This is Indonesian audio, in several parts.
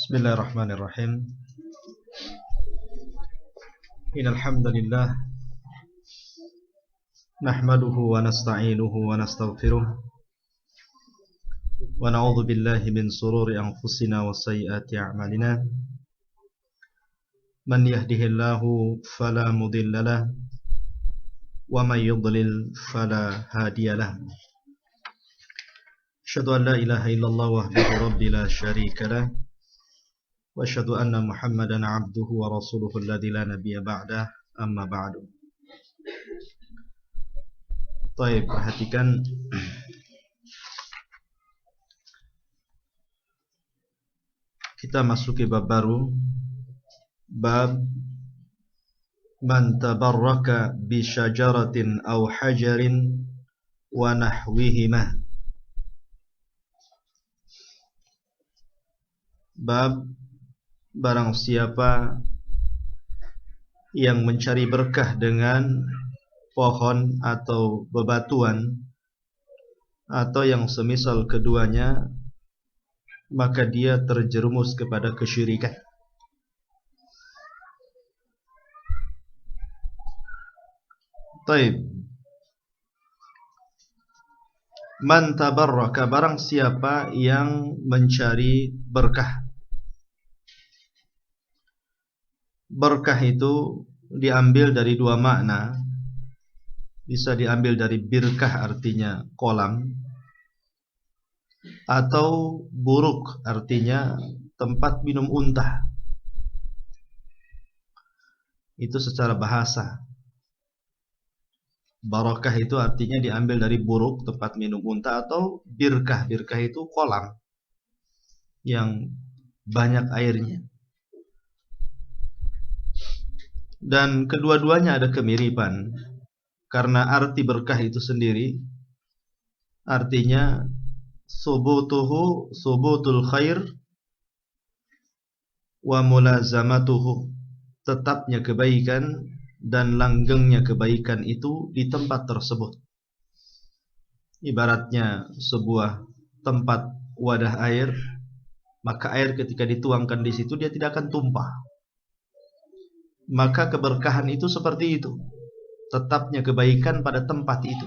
Bismillahirrahmanirrahim. Innal hamdalillah nahmaduhu wa nasta'inuhu wa nastaghfiruh wa na'udzu billahi min shururi anfusina wa sayyiati a'malina. Man yahdihillahu fala mudilla lahu wa man yudlil fala hadiya lahu. Asyhadu an la ilaha illallah wahdahu rabbi la syarika lahu wa asyhadu anna Muhammadan abduhu wa rasuluhu alladzi la nabiyya ba'dah, amma ba'du. Baik, perhatikan kita masuki bab baru, bab man tabarraka bi syajaratin aw hajarin wa nahwihima. Bab barang siapa yang mencari berkah dengan pohon atau bebatuan atau yang semisal keduanya, maka dia terjerumus kepada kesyirikan. Taib. Man tabarraka, barang siapa yang mencari berkah. Berkah itu diambil dari dua makna. Bisa diambil dari birkah, artinya kolam, atau buruk, artinya tempat minum unta. Itu secara bahasa. Barakah itu artinya diambil dari buruk, tempat minum unta, atau birkah. Birkah itu kolam yang banyak airnya. Dan kedua-duanya ada kemiripan, karena arti berkah itu sendiri artinya subutuhu subutul khair wa mulazamatuhu, tetapnya kebaikan dan langgengnya kebaikan itu di tempat tersebut. Ibaratnya sebuah tempat wadah air, maka air ketika dituangkan di situ dia tidak akan tumpah. Maka keberkahan itu seperti itu, tetapnya kebaikan pada tempat itu.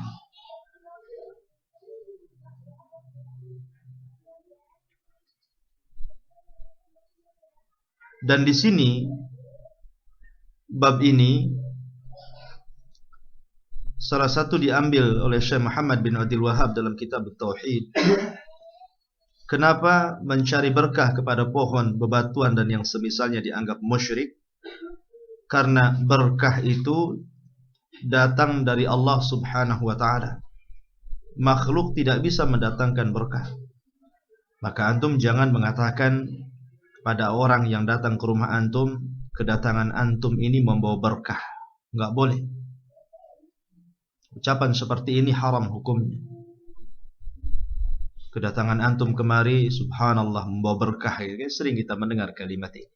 Dan di sini bab ini salah satu diambil oleh Syekh Muhammad bin Abdul Wahhab dalam kitab Tauhid. Kenapa mencari berkah kepada pohon, bebatuan dan yang semisalnya dianggap musyrik? Karena berkah itu datang dari Allah Subhanahu wa ta'ala. Makhluk tidak bisa mendatangkan berkah. Maka antum jangan mengatakan kepada orang yang datang ke rumah antum, kedatangan antum ini membawa berkah. Enggak boleh. Ucapan seperti ini haram hukumnya. Kedatangan antum kemari, subhanallah, membawa berkah. Sering kita mendengar kalimat ini.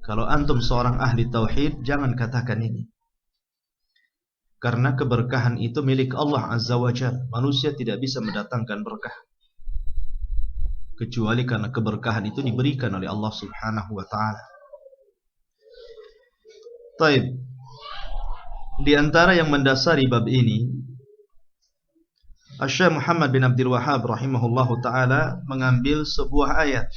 Kalau antum seorang ahli tauhid, jangan katakan ini. Karena keberkahan itu milik Allah Azza wa Jalla. Manusia tidak bisa mendatangkan berkah kecuali karena keberkahan itu diberikan oleh Allah Subhanahu wa ta'ala. Taib. Di antara yang mendasari bab ini, Syekh Muhammad bin Abdul Wahhab rahimahullahu ta'ala mengambil sebuah ayat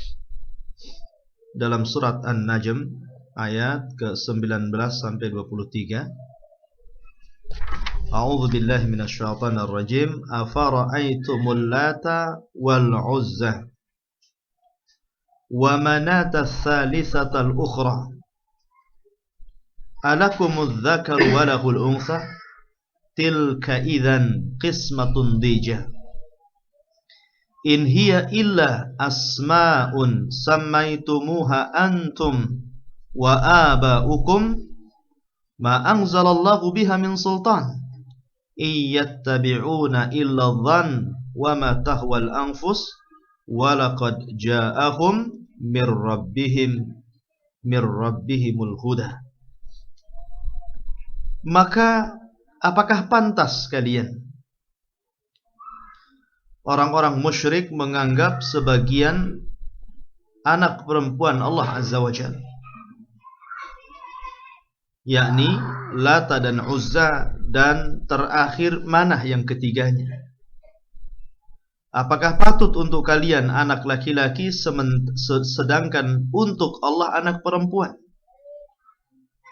dalam surat An-Najm ayat ke-19 sampai 23. A'udzu billahi minasyaitonir rajim. Afara'aitumul lata wal uzza wa manata ats-tsalitsata al-ukhra alakumudz dzakaru wa lahul untha tilka idzan qismatun dijah. In hiya illa asma'un sammaitumuha antum wa aba'ukum ma anzalallahu biha min sultan iyattabi'una illa dhann wa ma tahwal anfus wa laqad ja'ahum mir rabbihimul huda. Maka apakah pantas kalian orang-orang musyrik menganggap sebagian anak perempuan Allah Azza wa Jalla, yakni Lata dan Uzza, dan terakhir Manah yang ketiganya. Apakah patut untuk kalian anak laki-laki sedangkan untuk Allah anak perempuan?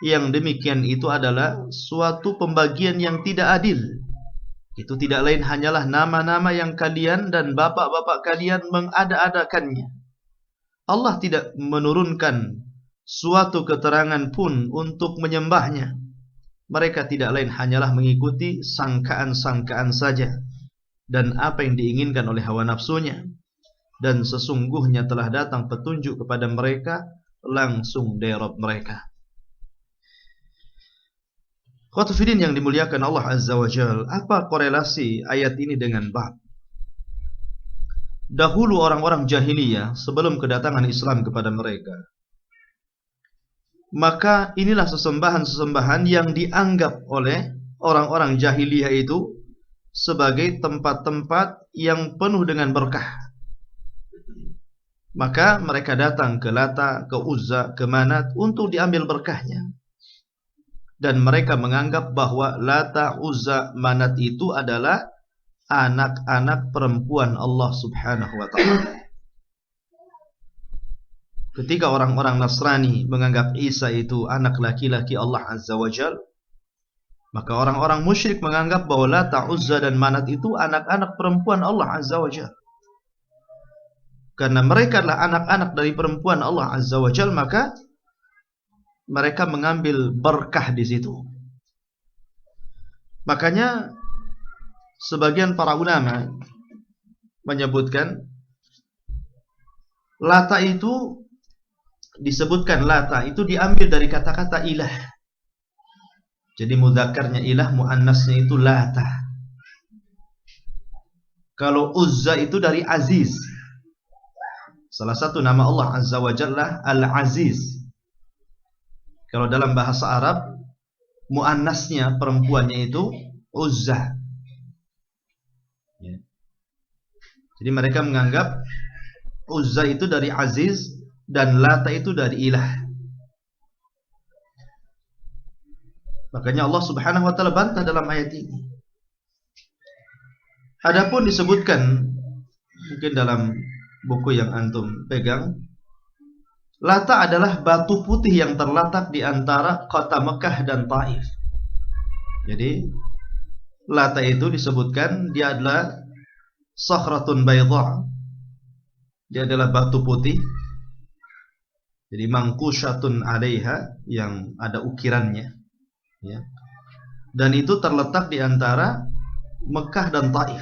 Yang demikian itu adalah suatu pembagian yang tidak adil. Itu tidak lain hanyalah nama-nama yang kalian dan bapak-bapak kalian mengada-adakannya. Allah tidak menurunkan suatu keterangan pun untuk menyembahnya. Mereka tidak lain hanyalah mengikuti sangkaan-sangkaan saja dan apa yang diinginkan oleh hawa nafsunya. Dan sesungguhnya telah datang petunjuk kepada mereka langsung dari Rabb mereka. Khotufidin yang dimuliakan Allah Azza wa Jal, apa korelasi ayat ini dengan bab? Dahulu orang-orang jahiliyah sebelum kedatangan Islam kepada mereka, maka inilah sesembahan-sesembahan yang dianggap oleh orang-orang jahiliyah itu sebagai tempat-tempat yang penuh dengan berkah. Maka mereka datang ke Lata, ke Uzza, ke Manat untuk diambil berkahnya. Dan mereka menganggap bahwa Lata, Uzza, Manat itu adalah anak-anak perempuan Allah Subhanahu wa ta'ala. Ketika orang-orang Nasrani menganggap Isa itu anak laki-laki Allah Azza wa Jal, maka orang-orang musyrik menganggap bahwa Lata, Uzza, dan Manat itu anak-anak perempuan Allah Azza wa Jal. Karena mereka adalah anak-anak dari perempuan Allah Azza wa Jal, maka mereka mengambil berkah di situ. Makanya sebagian para ulama menyebutkan Lata itu, disebutkan Lata itu diambil dari kata-kata ilah. Jadi mudzakarnya ilah, muannasnya itu Lata. Kalau Uzza itu dari Aziz. Salah satu nama Allah Azza wa Jalla Al-Aziz. Kalau dalam bahasa Arab, muannasnya perempuannya itu Uzza. Ya. Jadi mereka menganggap Uzza itu dari Aziz dan Lata itu dari ilah. Makanya Allah Subhanahu wa ta'ala bantah dalam ayat ini. Adapun disebutkan mungkin dalam buku yang antum pegang, Lata adalah batu putih yang terletak di antara kota Mekah dan Taif. Jadi Lata itu disebutkan dia adalah sakhratun baydha. Dia adalah batu putih. Jadi mangkushatun 'alaiha, yang ada ukirannya, ya. Dan itu terletak di antara Mekah dan Taif.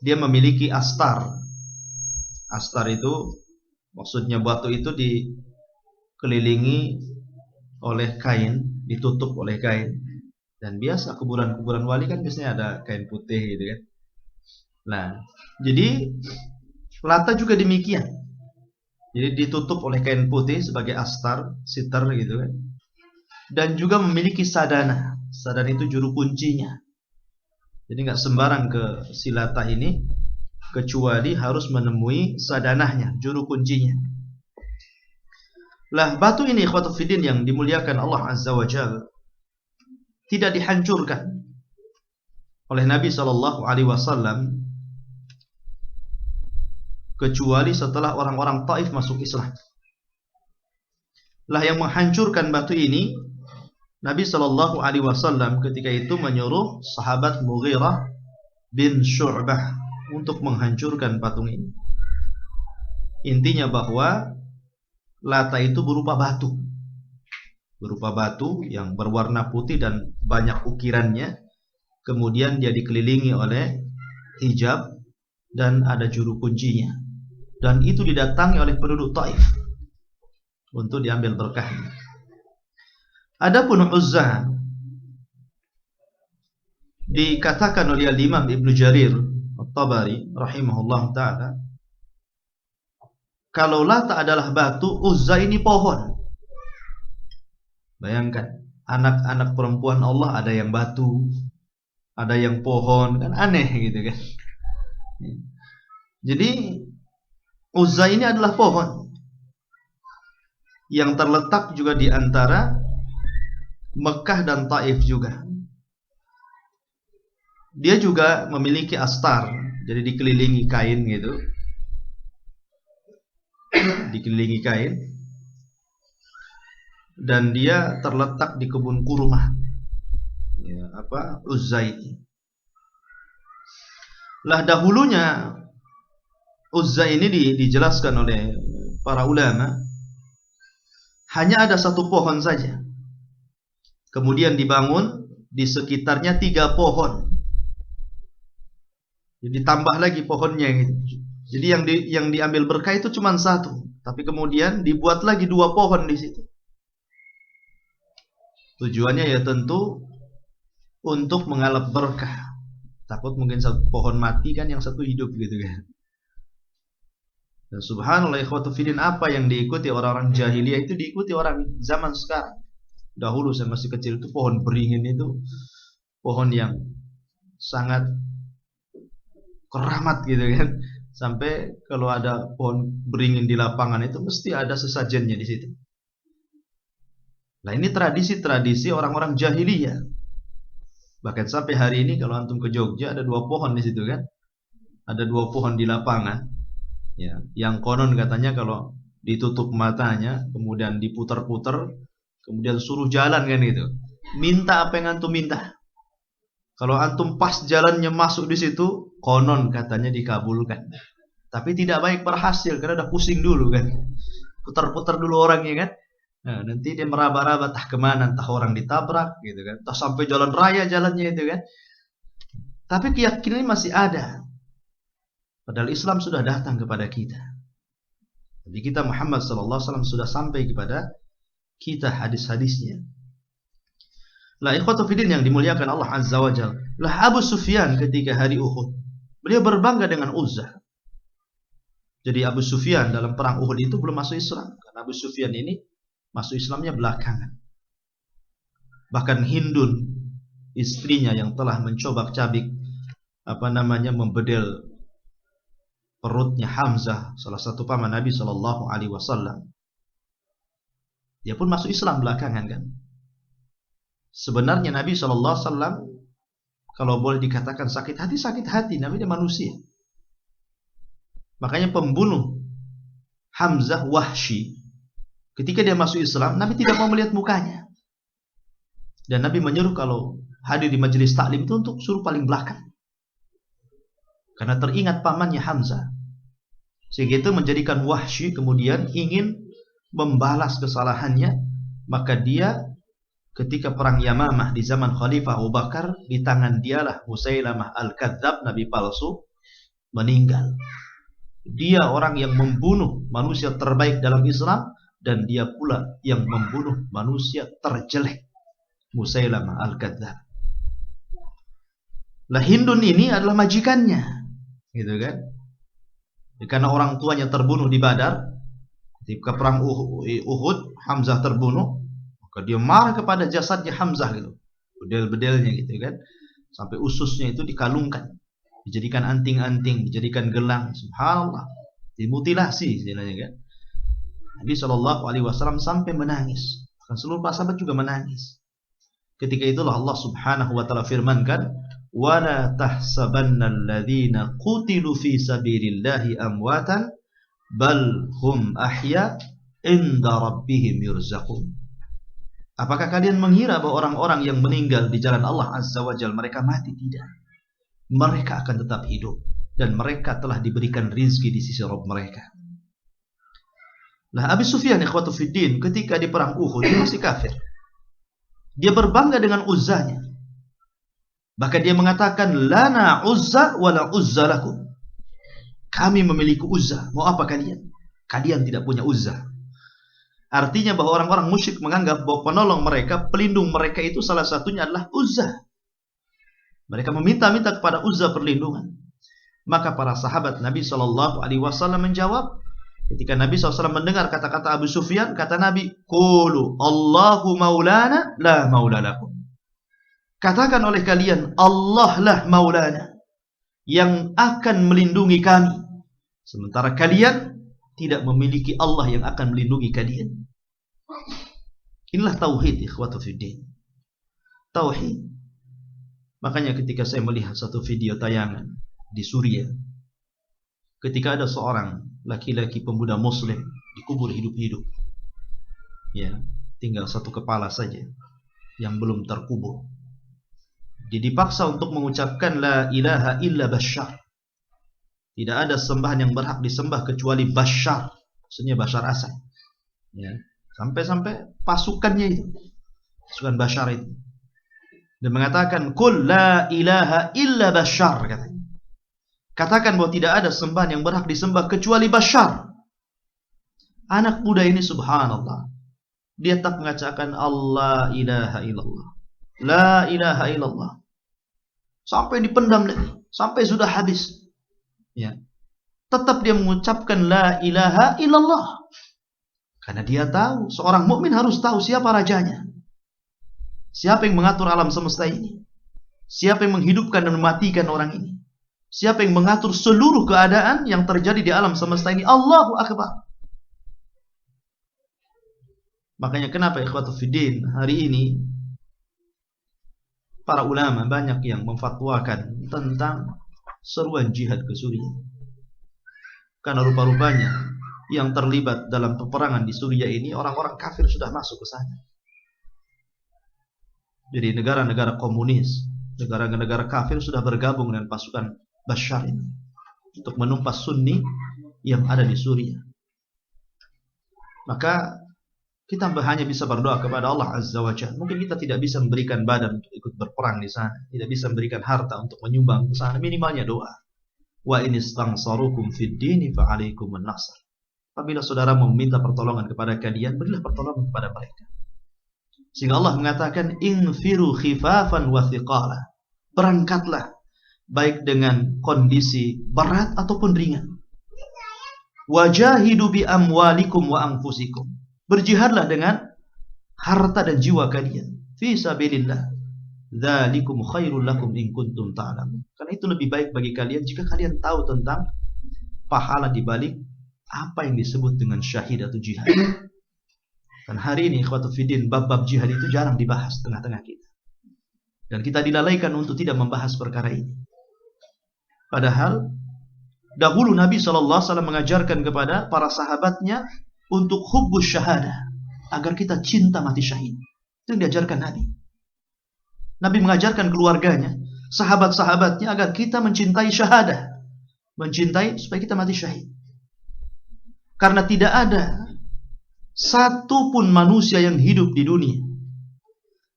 Dia memiliki astar. Astar itu maksudnya batu itu dikelilingi oleh kain, ditutup oleh kain. Dan biasa kuburan-kuburan wali kan biasanya ada kain putih gitu kan. Nah, jadi Lata juga demikian. Jadi ditutup oleh kain putih sebagai astar, sitar gitu kan. Dan juga memiliki sadana. Sadana itu juru kuncinya. Jadi nggak sembarang ke si Lata ini, kecuali harus menemui sadanahnya, juru kuncinya. Lah batu ini ikhwatul fiddin yang dimuliakan Allah Azza wa Jalla tidak dihancurkan oleh Nabi SAW kecuali setelah orang-orang Taif masuk Islam. Lah yang menghancurkan batu ini Nabi SAW ketika itu menyuruh sahabat Mughirah bin Syu'bah untuk menghancurkan patung ini. Intinya bahwa Lata itu berupa batu. Berupa batu yang berwarna putih dan banyak ukirannya. Kemudian dia dikelilingi oleh hijab dan ada juru kuncinya. Dan itu didatangi oleh penduduk Taif untuk diambil berkahnya. Adapun Uzza dikatakan oleh Imam Ibnu Jarir At-Tabari rahimahullah ta'ala, kalau Lata adalah batu, Uzza ini pohon. Bayangkan, anak-anak perempuan Allah ada yang batu, ada yang pohon, kan aneh gitu kan. Jadi Uzza ini adalah pohon yang terletak juga di antara Mekah dan Taif juga. Dia juga memiliki astar, jadi dikelilingi kain gitu. Dikelilingi kain. Dan dia terletak di kebun kurma. Ya, Uzza ini. Lah dahulunya Uzza ini dijelaskan oleh para ulama hanya ada satu pohon saja. Kemudian dibangun di sekitarnya 3 pohon. Jadi tambah lagi pohonnya gitu. Jadi yang diambil berkah itu cuma 1, tapi kemudian dibuat lagi 2 pohon di situ. Tujuannya ya tentu untuk mengalap berkah. Takut mungkin satu pohon mati kan, yang satu hidup gitu kan. Dan subhanallah ikhwatu fiddin, apa yang diikuti orang-orang jahiliyah itu diikuti orang zaman sekarang. Dahulu saya masih kecil itu pohon beringin itu pohon yang sangat keramat gitu kan. Sampai kalau ada pohon beringin di lapangan itu mesti ada sesajennya di situ. Nah ini tradisi-tradisi orang-orang jahiliyah. Bahkan sampai hari ini kalau antum ke Jogja ada 2 pohon di situ kan. Ada 2 pohon di lapangan. Ya, yang konon katanya kalau ditutup matanya, kemudian diputar-putar, kemudian suruh jalan kan gitu. Minta apa yang antum minta. Kalau antum pas jalannya masuk di situ, konon katanya dikabulkan. Tapi tidak baik berhasil karena udah pusing dulu kan. Putar-putar dulu orangnya kan. Nah, nanti dia meraba-raba entah kemana, entah orang ditabrak gitu kan, entah sampai jalan raya jalannya itu kan. Tapi keyakinan ini masih ada. Padahal Islam sudah datang kepada kita. Jadi kita Muhammad sallallahu alaihi wasallam sudah sampai kepada kita hadis-hadisnya. Lah ikhwatu fiddin yang dimuliakan Allah Azza wa Jalla. Lah Abu Sufyan ketika hari Uhud, beliau berbangga dengan Uzza. Jadi Abu Sufyan dalam perang Uhud itu belum masuk Islam, karena Abu Sufyan ini masuk Islamnya belakangan. Bahkan Hindun, istrinya yang telah mencobak-cabik membedel perutnya Hamzah, salah satu paman Nabi sallallahu alaihi wasallam. Dia pun masuk Islam belakangan kan. Sebenarnya Nabi sallallahu alaihi wasallam kalau boleh dikatakan sakit hati, Nabi dia manusia. Makanya pembunuh Hamzah Wahsy, ketika dia masuk Islam, Nabi tidak mau melihat mukanya. Dan Nabi menyuruh kalau hadir di majelis taklim itu untuk suruh paling belakang. Karena teringat pamannya Hamzah. Sehingga itu menjadikan Wahsy kemudian ingin membalas kesalahannya. Maka dia ketika perang Yamamah di zaman Khalifah Abu Bakar, di tangan dialah Musailamah Al-Kadzab, Nabi palsu, meninggal. Dia orang yang membunuh manusia terbaik dalam Islam, dan dia pula yang membunuh manusia terjelek, Musailamah Al-Kadzab. Lah Hindun ini adalah majikannya, gitu kan? Karena orang tuanya terbunuh di Badar, ketika perang Uhud Hamzah terbunuh, maka dia marah kepada jasadnya Hamzah gitu, bedel-bedelnya gitu kan, sampai ususnya itu dikalungkan, dijadikan anting-anting, dijadikan gelang, subhanallah, dimutilasi istilahnya kan. Nabi sallallahu alaihi wasallam sampai menangis. Dan seluruh para sahabat juga menangis. Ketika itulah Allah Subhanahu wa taala firmankan, "Wa la tahsabannal ladzina qutilu fi sabilillahi amwatan bal hum ahya inda rabbihim yurzaqun." Apakah kalian mengira bahwa orang-orang yang meninggal di jalan Allah Azza wa Jalla mereka mati? Tidak. Mereka akan tetap hidup dan mereka telah diberikan rizki di sisi Rabb mereka. Nah, Abu Sufyan ikhwatu fiddin ketika di perang Uhud dia masih kafir. Dia berbangga dengan Uzzanya. Bahkan dia mengatakan lana Uzza wala Uzza lakum. Kami memiliki Uzza, mau apa kalian? Kalian tidak punya Uzza. Artinya bahwa orang-orang musyrik menganggap bahwa penolong mereka, pelindung mereka itu salah satunya adalah Uzza. Mereka meminta-minta kepada Uzza perlindungan. Maka para sahabat Nabi sallallahu alaihi wasallam menjawab, ketika Nabi SAW mendengar kata-kata Abu Sufyan, kata Nabi, "Qulu Allahu maulana la maula lakum." Katakan oleh kalian, Allah lah maulana, yang akan melindungi kami. Sementara kalian tidak memiliki Allah yang akan melindungi kalian. Inilah tauhid, ikhwatu fiddin. Tauhid. Makanya ketika saya melihat satu video tayangan di Suriah, ketika ada seorang laki-laki pemuda muslim dikubur hidup-hidup, ya, tinggal satu kepala saja yang belum terkubur. Dia dipaksa untuk mengucapkan la ilaha illa Bashar. Tidak ada sembahan yang berhak disembah kecuali Bashar, maksudnya Bashar Asad. Ya, sampai-sampai pasukannya itu, pasukan Bashar itu, dan mengatakan qul la ilaha illa Bashar, katanya. Katakan bahwa tidak ada sembahan yang berhak disembah kecuali Bashar. Anak muda ini subhanallah, dia tak mengatakan Allah ilaha illallah, la ilaha illallah, sampai dipendam lagi, sampai sudah habis. Ya, tetap dia mengucapkan la ilaha illallah, karena dia tahu seorang mukmin harus tahu siapa rajanya, siapa yang mengatur alam semesta ini, siapa yang menghidupkan dan mematikan orang ini, siapa yang mengatur seluruh keadaan yang terjadi di alam semesta ini. Allahu Akbar. Makanya kenapa ikhwatu fiddin, hari ini para ulama banyak yang memfatwakan tentang seruan jihad ke Suriah. Karena rupa-rupanya yang terlibat dalam peperangan di Suriah ini orang-orang kafir sudah masuk ke sana. Jadi negara-negara komunis, negara-negara kafir sudah bergabung dengan pasukan Bashar ini untuk menumpas Sunni yang ada di Suriah. Maka kita hanya bisa berdoa kepada Allah Azza wa Jalla. Mungkin kita tidak bisa memberikan badan untuk ikut berperang di sana, tidak bisa memberikan harta untuk menyumbang ke sana, minimalnya doa. Wa in istangsarukum fid dini fa alaikumun nasr. Apabila saudara meminta pertolongan kepada kalian, berilah pertolongan kepada mereka. Sehingga Allah mengatakan infiru khifafan wa thiqala. Berangkatlah baik dengan kondisi berat ataupun ringan. Wajahidu bi amwalikum wa anfusikum. Berjihadlah dengan harta dan jiwa kalian fi sabilillah. Dzalikum khairul lakum in kuntum ta'lamun. Karena itu lebih baik bagi kalian jika kalian tahu tentang pahala di balik apa yang disebut dengan syahid atau jihad. Dan hari ini ikhwatu fiddin, bab-bab jihad itu jarang dibahas tengah-tengah kita. Dan kita dilalaikan untuk tidak membahas perkara ini. Padahal dahulu Nabi SAW mengajarkan kepada para sahabatnya untuk hubbus syahadah, agar kita cinta mati syahid. Itu yang diajarkan Nabi. Nabi mengajarkan keluarganya, sahabat-sahabatnya, agar kita mencintai syahadah, mencintai supaya kita mati syahid. Karena tidak ada satu pun manusia yang hidup di dunia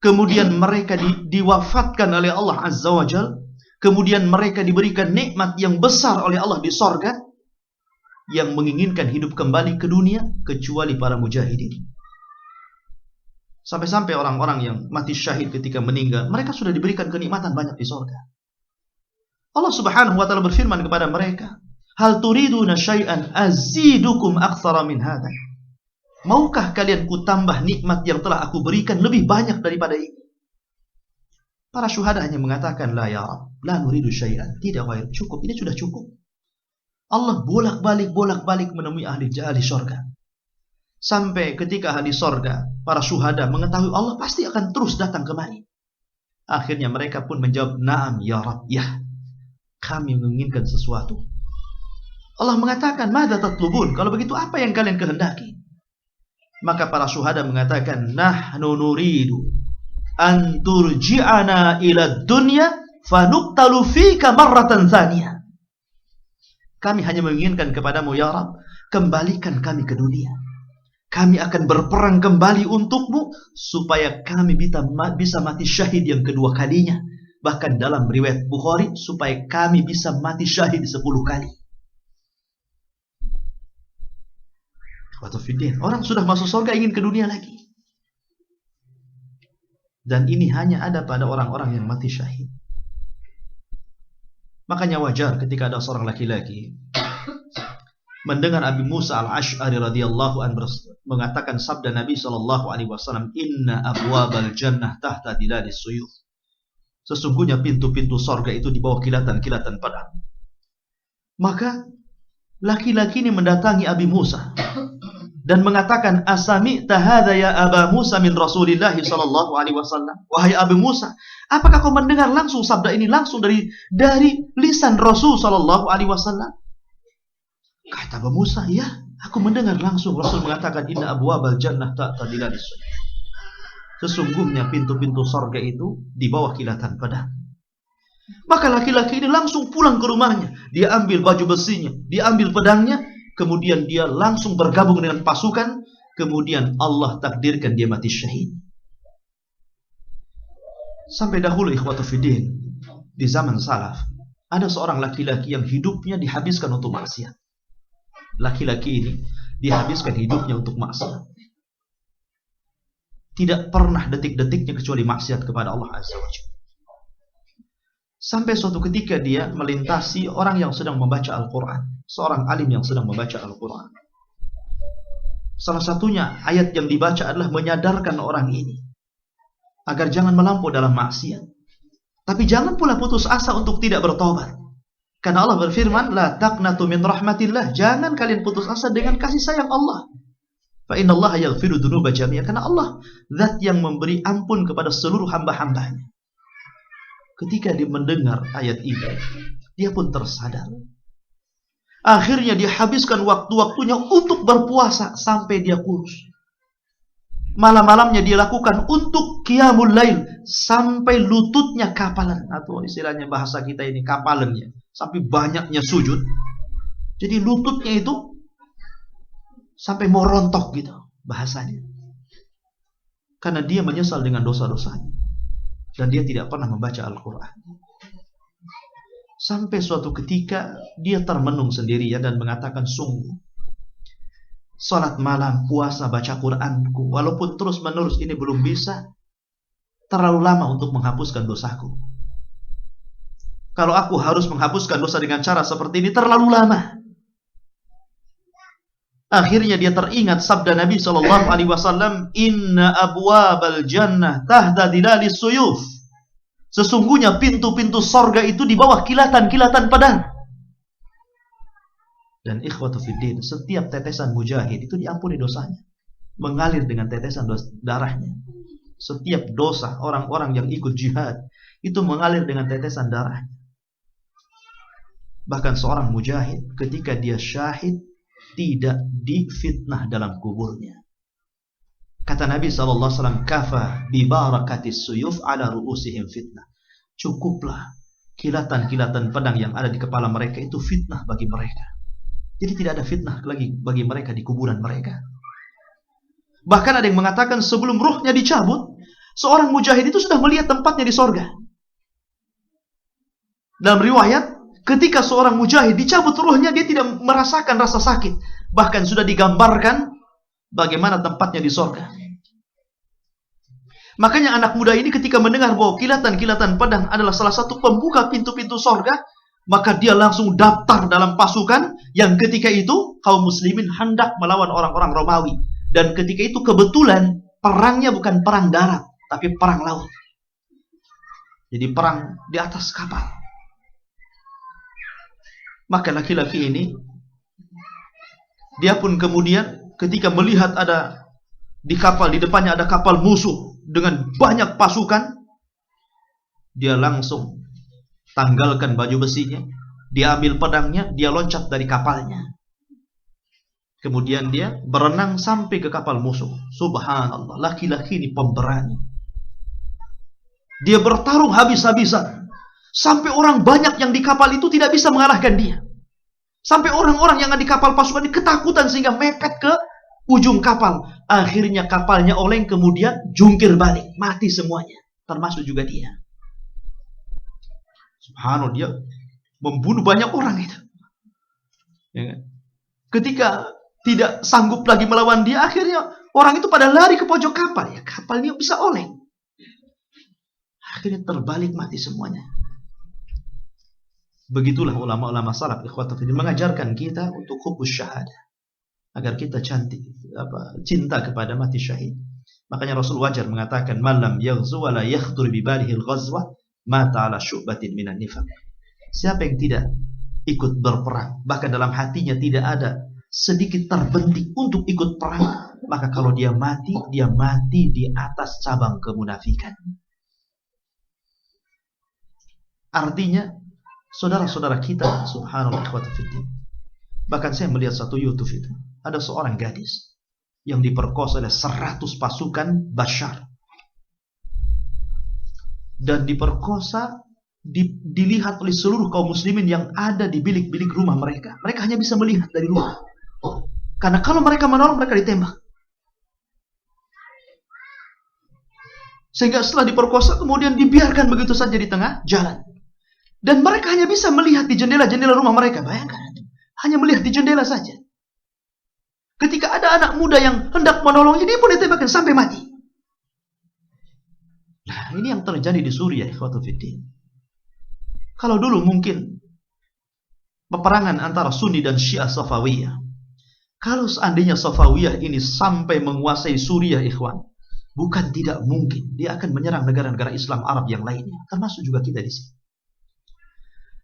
kemudian mereka diwafatkan oleh Allah Azza wa Jalla, kemudian mereka diberikan nikmat yang besar oleh Allah di sorga, yang menginginkan hidup kembali ke dunia kecuali para mujahidin. Sampai-sampai orang-orang yang mati syahid ketika meninggal, mereka sudah diberikan kenikmatan banyak di sorga. Allah Subhanahu wa taala berfirman kepada mereka, "Hal turiduna syai'an azidukum aktsara min hadza?" Maukah kalian kutambah nikmat yang telah aku berikan lebih banyak daripada ini? Para syuhada hanya mengatakan, "La ya Rabb, la nuridu syai'an." Tidak, wahai, cukup, ini sudah cukup. Allah bolak-balik menemui ahli syurga. Sampai ketika ahli surga, para syuhada mengetahui Allah pasti akan terus datang kemari. Akhirnya mereka pun menjawab, "Na'am ya Rabb, ya, kami menginginkan sesuatu." Allah mengatakan, "Madza tatlubun?" Kalau begitu apa yang kalian kehendaki? Maka para syuhada mengatakan, "Nahnu nuridu an turji'ana ila dunya fanuqtalu fika marratan tsaniyah." Kami hanya menginginkan kepadamu ya Rabb, kembalikan kami ke dunia. Kami akan berperang kembali untukmu supaya kami bisa mati syahid yang kedua kalinya. Bahkan dalam riwayat Bukhari, supaya kami bisa mati syahid 10 kali. Orang sudah masuk surga ingin ke dunia lagi. Dan ini hanya ada pada orang-orang yang mati syahid. Makanya wajar ketika ada seorang laki-laki mendengar Abi Musa al-Ash'ari radhiyallahu anhu mengatakan sabda Nabi SAW, "Inna abwabal jannah tahta dilalis suyuf." Sesungguhnya pintu-pintu surga itu di bawah kilatan-kilatan pedang. Maka Laki-laki ini mendatangi Abi Musa dan mengatakan, "Asami'ta hadza ya Aba Musa min Rasulillah sallallahu alaihi wasallam?" Wahai Abi Musa, apakah kau mendengar langsung sabda ini langsung dari lisan Rasul sallallahu alaihi wasallam? Kata Abu Musa, "Ya, aku mendengar langsung." Rasul mengatakan, "Inna abwabal jannah ta'tadila lis-sunnah." Sesungguhnya pintu-pintu surga itu di bawah kilatan pedang. Maka laki-laki ini langsung pulang ke rumahnya. Dia ambil baju besinya, dia ambil pedangnya, kemudian dia langsung bergabung dengan pasukan. Kemudian Allah takdirkan dia mati syahid. Sampai dahulu ikhwatu fiddin, di zaman salaf, ada seorang laki-laki yang hidupnya dihabiskan untuk maksiat. Laki-laki ini dihabiskan hidupnya untuk maksiat. Tidak pernah detik-detiknya kecuali maksiat kepada Allah Azza wa Jalla. Sampai suatu ketika dia melintasi orang yang sedang membaca Al-Quran. Seorang alim yang sedang membaca Al-Quran. Salah satunya ayat yang dibaca adalah menyadarkan orang ini agar jangan melampau dalam maksiat. Tapi jangan pula putus asa untuk tidak bertobat. Karena Allah berfirman, "La taqnatu min rahmatillah." Jangan kalian putus asa dengan kasih sayang Allah. Fa innallaha yaghfiru dzunuba jami'a. Karena Allah zat yang memberi ampun kepada seluruh hamba-hambanya. Ketika dia mendengar ayat ini, dia pun tersadar. Akhirnya dia habiskan waktu-waktunya untuk berpuasa sampai dia kurus. Malam-malamnya dia lakukan untuk qiyamul lail sampai lututnya kapalan, atau istilahnya bahasa kita ini kapalannya, sampai banyaknya sujud. Jadi lututnya itu sampai mau rontok gitu bahasanya. Karena dia menyesal dengan dosa-dosanya. Dan dia tidak pernah membaca Al-Quran. Sampai suatu ketika dia termenung sendirian dan mengatakan, sungguh salat malam, puasa, baca Quranku, walaupun terus menerus ini belum bisa, terlalu lama untuk menghapuskan dosaku. Kalau aku harus menghapuskan dosa dengan cara seperti ini, terlalu lama. Akhirnya dia teringat sabda Nabi SAW, "Inna abwabal jannah tahta dilalis suyuf." Sesungguhnya pintu-pintu sorga itu di bawah kilatan-kilatan pedang. Dan ikhwatu fiddin, setiap tetesan mujahid itu diampuni dosanya, mengalir dengan tetesan darahnya. Setiap dosa orang-orang yang ikut jihad itu mengalir dengan tetesan darahnya. Bahkan seorang mujahid ketika dia syahid tidak difitnah dalam kuburnya. Kata Nabi SAW, "Kafa bi barakatis suyuf ala ru'usihim fitnah." Cukuplah kilatan-kilatan pedang yang ada di kepala mereka itu fitnah bagi mereka. Jadi tidak ada fitnah lagi bagi mereka di kuburan mereka. Bahkan ada yang mengatakan sebelum ruhnya dicabut, seorang mujahid itu sudah melihat tempatnya di sorga. Dalam riwayat, ketika seorang mujahid dicabut ruhnya, dia tidak merasakan rasa sakit. Bahkan sudah digambarkan bagaimana tempatnya di sorga. Makanya anak muda ini ketika mendengar bahwa kilatan-kilatan pedang adalah salah satu pembuka pintu-pintu sorga, maka dia langsung daftar dalam pasukan yang ketika itu kaum muslimin hendak melawan orang-orang Romawi. Dan ketika itu kebetulan perangnya bukan perang darat, tapi perang laut. Jadi perang di atas kapal. Maka laki-laki ini, dia pun kemudian ketika melihat ada di kapal, di depannya ada kapal musuh dengan banyak pasukan, dia langsung tanggalkan baju besinya, dia ambil pedangnya, dia loncat dari kapalnya. Kemudian dia berenang sampai ke kapal musuh. Subhanallah, laki-laki ini pemberani. Dia bertarung habis-habisan. Sampai orang banyak yang di kapal itu tidak bisa mengalahkan dia. Sampai orang-orang yang ada di kapal pasukan ini ketakutan sehingga mepet ke ujung kapal. Akhirnya kapalnya oleng, kemudian jungkir balik. Mati semuanya. Termasuk juga dia. Subhanallah, dia membunuh banyak orang itu. Ya kan? Ketika tidak sanggup lagi melawan dia, akhirnya orang itu pada lari ke pojok kapal. Ya, kapalnya bisa oleng. Akhirnya terbalik, mati semuanya. Begitulah ulama-ulama salaf ikhwata fillah mengajarkan kita untuk hubbus syahadah, agar kita cinta kepada mati syahid. Makanya Rasul wajar mengatakan, "Malam yaghzu wa la yakhtur bi balihi al-ghazwa mata ala syu'batin minan nifaq." Siapa yang tidak ikut berperang. Bahkan dalam hatinya tidak ada sedikit terbentik untuk ikut perang. Maka kalau dia mati di atas cabang kemunafikan. Artinya, saudara-saudara kita, subhanallah ikhwata fiddin. Bahkan saya melihat satu YouTube itu. Ada seorang gadis yang diperkosa oleh 100 pasukan Bashar. Dan diperkosa, dilihat oleh seluruh kaum muslimin yang ada di bilik-bilik rumah mereka. Mereka hanya bisa melihat dari luar. Karena kalau mereka menolong, mereka ditembak. Sehingga setelah diperkosa, kemudian dibiarkan begitu saja di tengah jalan. Dan mereka hanya bisa melihat di jendela-jendela rumah mereka. Bayangkan, hanya melihat di jendela saja. Ketika ada anak muda yang hendak menolongnya, dia pun ditembakkan sampai mati. Nah, ini yang terjadi di Suriah, ikhwatu fiddin. Kalau dulu mungkin peperangan antara Sunni dan Syiah Safawiyah. Kalau seandainya Safawiyah ini sampai menguasai Suriah, ikhwan, bukan tidak mungkin dia akan menyerang negara-negara Islam Arab yang lainnya, termasuk juga kita di sini.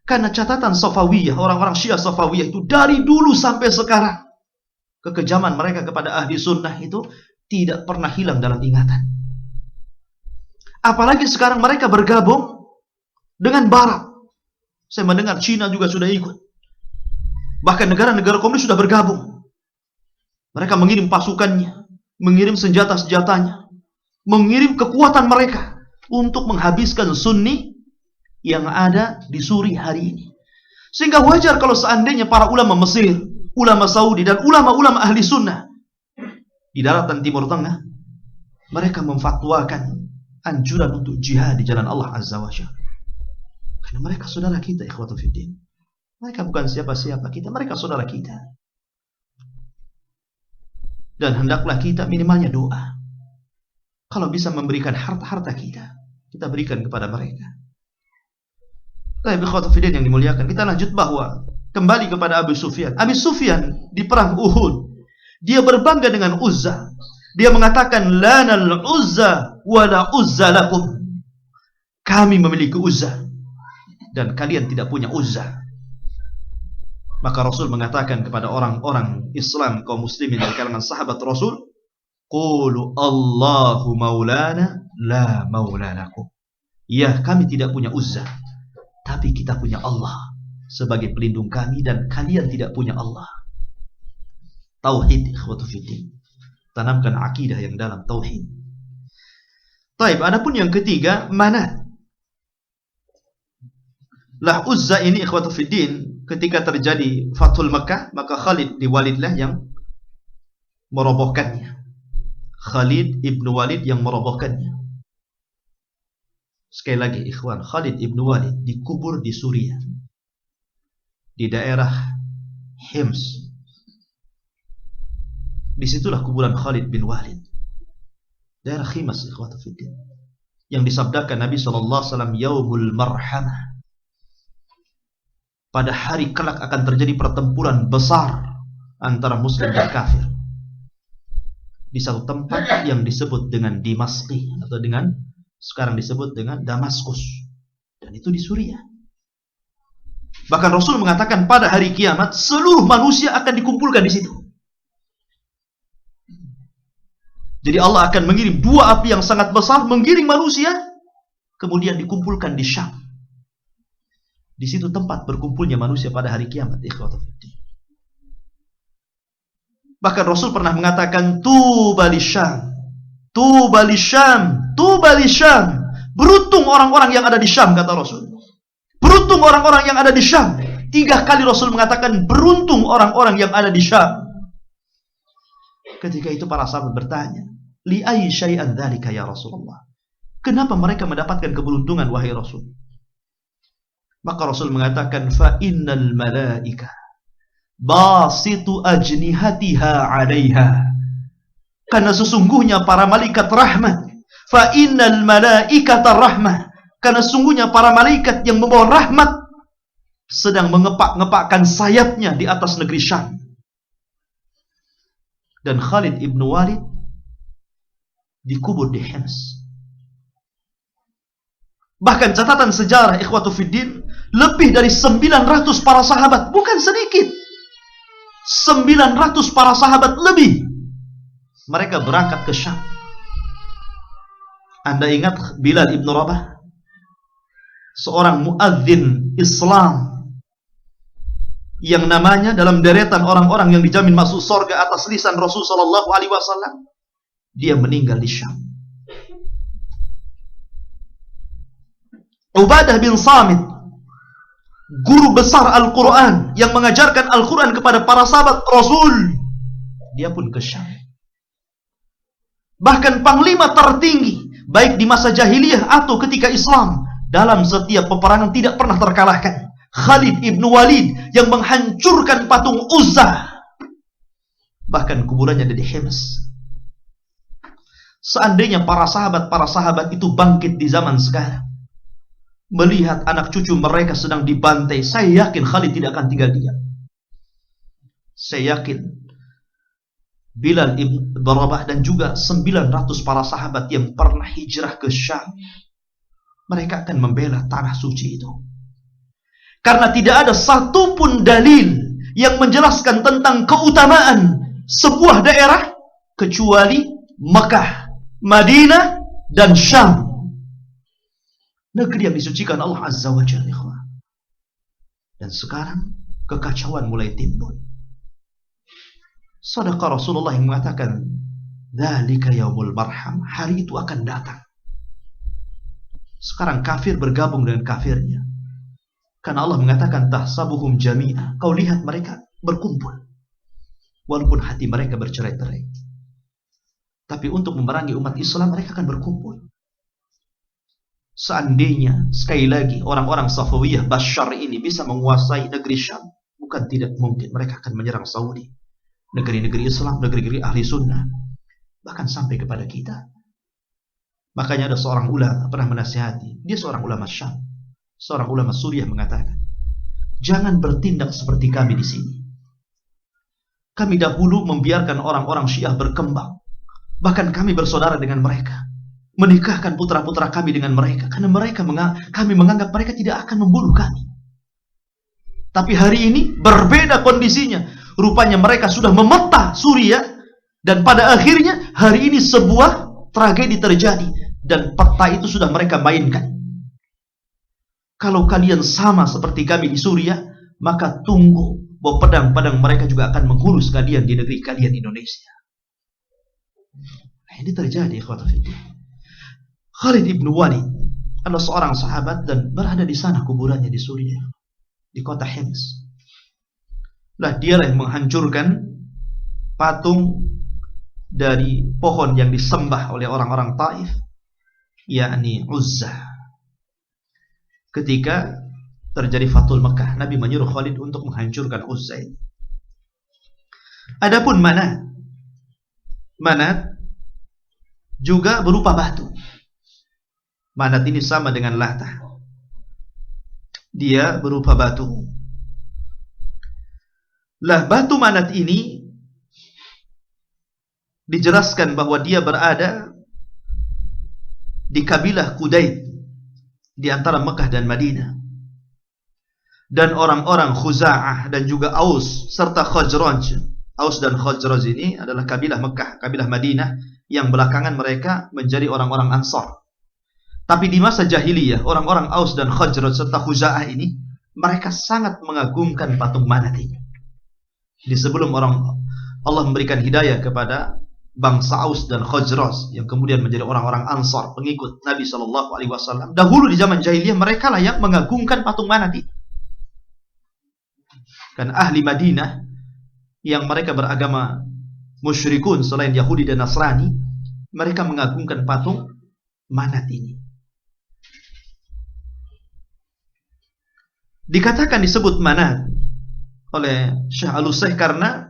Karena catatan Safawiyah, orang-orang Syiah Safawiyah itu dari dulu sampai sekarang, kekejaman mereka kepada ahli sunnah itu tidak pernah hilang dalam ingatan. Apalagi sekarang mereka bergabung dengan Barat. Saya mendengar Cina juga sudah ikut. Bahkan negara-negara komunis sudah bergabung. Mereka mengirim pasukannya, mengirim senjata-senjatanya, mengirim kekuatan mereka untuk menghabiskan Sunni yang ada di Suriah hari ini. Sehingga wajar kalau seandainya para ulama Mesir, ulama Saudi, dan ulama-ulama ahli sunnah di daratan Timur Tengah, mereka memfatwakan anjuran untuk jihad di jalan Allah Azza wa Jalla. Karena mereka saudara kita, ikhwatu fiddin. Mereka bukan siapa-siapa kita, mereka saudara kita. Dan hendaklah kita minimalnya doa. Kalau bisa memberikan harta-harta kita berikan kepada mereka. Tapi ikhwatu fiddin yang dimuliakan, kita lanjut bahwa kembali kepada Abu Sufyan. Abu Sufyan di perang Uhud, dia berbangga dengan Uzza. Dia mengatakan, lanal Uzza wala Uzza lakum. Kami memiliki Uzza dan kalian tidak punya Uzza. Maka Rasul mengatakan kepada orang-orang Islam kaum muslimin dari kalangan sahabat Rasul, qulu Allahu maulana la maula lakum. Ya, kami tidak punya Uzza, tapi kita punya Allah sebagai pelindung kami, dan kalian tidak punya Allah. Tauhid, ikhwatu fiddin. Tanamkan akidah yang dalam tauhid. Taib, adapun yang ketiga, Manat. Lah Uzza ini, ikhwatu fiddin, ketika terjadi Fathul Makkah, maka Khalid bin Walidlah yang merobohkannya. Khalid ibn Walid yang merobohkannya. Sekali lagi, ikhwan, Khalid ibn Walid dikubur di Suriah, di daerah Hims. Disitulah kuburan Khalid bin Walid, daerah Himas, ikhwatu fiddin, yang disabdakan Nabi SAW, yaumul marhamah. Pada hari kelak akan terjadi pertempuran besar antara muslim dan kafir di satu tempat yang disebut dengan Dimaski, atau dengan sekarang disebut dengan Damaskus, dan itu di Suriah. Bahkan Rasul mengatakan pada hari kiamat seluruh manusia akan dikumpulkan di situ. Jadi Allah akan mengirim dua api yang sangat besar, menggiring manusia, kemudian dikumpulkan di Syam. Di situ tempat berkumpulnya manusia pada hari kiamat, ikhwatu fiddin. Bahkan Rasul pernah mengatakan, tuba li Syam, tuba li Syam, tuba li Syam. Beruntung orang-orang yang ada di Syam, kata Rasul. Beruntung orang-orang yang ada di Syam. 3 kali Rasul mengatakan beruntung orang-orang yang ada di Syam. Ketika itu para sahabat bertanya, li ayyi syai'an dzalika ya Rasulullah? Kenapa mereka mendapatkan keberuntungan wahai Rasul? Maka Rasul mengatakan, fa innal malaika basitu ajnihatiha 'alaiha. Karena sesungguhnya para malaikat rahmat, fa innal malaikata rahmah. Karena sesungguhnya para malaikat yang membawa rahmat sedang mengepak-ngepakkan sayapnya di atas negeri Syam. Dan Khalid ibn Walid dikubur di Hims. Bahkan catatan sejarah ikhwatu fiddin, lebih dari 900 para sahabat, bukan sedikit. 900 para sahabat lebih. Mereka berangkat ke Syam. Anda ingat Bilal ibn Rabah? Seorang muadzin Islam yang namanya dalam deretan orang-orang yang dijamin masuk surga atas lisan Rasul sallallahu alaihi wasallam. Dia meninggal di Syam. Ubadah bin Samit, guru besar Al-Quran yang mengajarkan Al-Quran kepada para sahabat Rasul, dia pun ke Syam. Bahkan panglima tertinggi baik di masa jahiliyah atau ketika Islam, dalam setiap peperangan tidak pernah terkalahkan, Khalid ibn Walid yang menghancurkan patung Uzzah, bahkan kuburannya ada di Hims. Seandainya para sahabat itu bangkit di zaman sekarang, melihat anak cucu mereka sedang dibantai, saya yakin Khalid tidak akan tinggal diam. Saya yakin Bilal ibn Rabah dan juga 900 para sahabat yang pernah hijrah ke Syam, mereka akan membela tanah suci itu. Karena tidak ada satupun dalil yang menjelaskan tentang keutamaan sebuah daerah kecuali Mekah, Madinah, dan Syam. Negeri yang disucikan Allah Azza wa Jalla. Dan sekarang kekacauan mulai timbul. Sadaqah Rasulullah yang mengatakan, dzalika yaumul marham, hari itu akan datang. Sekarang kafir bergabung dengan kafirnya. Karena Allah mengatakan tahsabuhum jami'a, kau lihat mereka berkumpul walaupun hati mereka bercerai-berai. Tapi untuk memerangi umat Islam mereka akan berkumpul. Seandainya sekali lagi orang-orang Safawiyah Bashar ini bisa menguasai negeri Syam, bukan tidak mungkin mereka akan menyerang Saudi, negeri-negeri Islam, negeri-negeri ahli sunnah, bahkan sampai kepada kita. Makanya ada seorang ulama pernah menasihati, dia seorang ulama Syam, seorang ulama Suriah, mengatakan, jangan bertindak seperti kami di sini. Kami dahulu membiarkan orang-orang Syiah berkembang, bahkan kami bersaudara dengan mereka, menikahkan putra-putra kami dengan mereka, karena kami menganggap mereka tidak akan membunuh kami. Tapi hari ini berbeda kondisinya. Rupanya mereka sudah memecah Suriah, dan pada akhirnya hari ini sebuah tragedi terjadi, dan peta itu sudah mereka mainkan. Kalau kalian sama seperti kami di Suriah, maka tunggu bahwa pedang-pedang mereka juga akan menghunus kalian di negeri kalian Indonesia. Nah, ini terjadi, ikhwatafidin. Khalid ibn Walid adalah seorang sahabat dan berada di sana kuburannya di Suriah, di kota Hims. Lah dialah yang menghancurkan patung dari pohon yang disembah oleh orang-orang Taif, yakni Uzzah. Ketika terjadi Fathul Mekah, Nabi menyuruh Khalid untuk menghancurkan Uzzah ini. Adapun Manat juga berupa batu. Manat ini sama dengan Lata. Dia berupa batu. Lah batu Manat ini dijelaskan bahwa dia berada di kabilah Qudayd, di antara Mekah dan Madinah. Dan orang-orang Khuza'ah dan juga Aus serta Khazraj. Aus dan Khazraj ini adalah kabilah Mekah, kabilah Madinah yang belakangan mereka menjadi orang-orang Ansar. Tapi di masa jahiliyah, orang-orang Aus dan Khazraj serta Khuza'ah ini, mereka sangat mengagungkan patung Manat ini. Di sebelum Allah memberikan hidayah kepada bangsa Aus dan Khazraj yang kemudian menjadi orang-orang Ansar, pengikut Nabi SAW. Dahulu di zaman jahiliyah, mereka lah yang mengagungkan patung Manat ini. Dan ahli Madinah yang mereka beragama musyrikun selain Yahudi dan Nasrani, mereka mengagungkan patung Manat ini. Dikatakan disebut Manat oleh Syekh Al-Usaih karena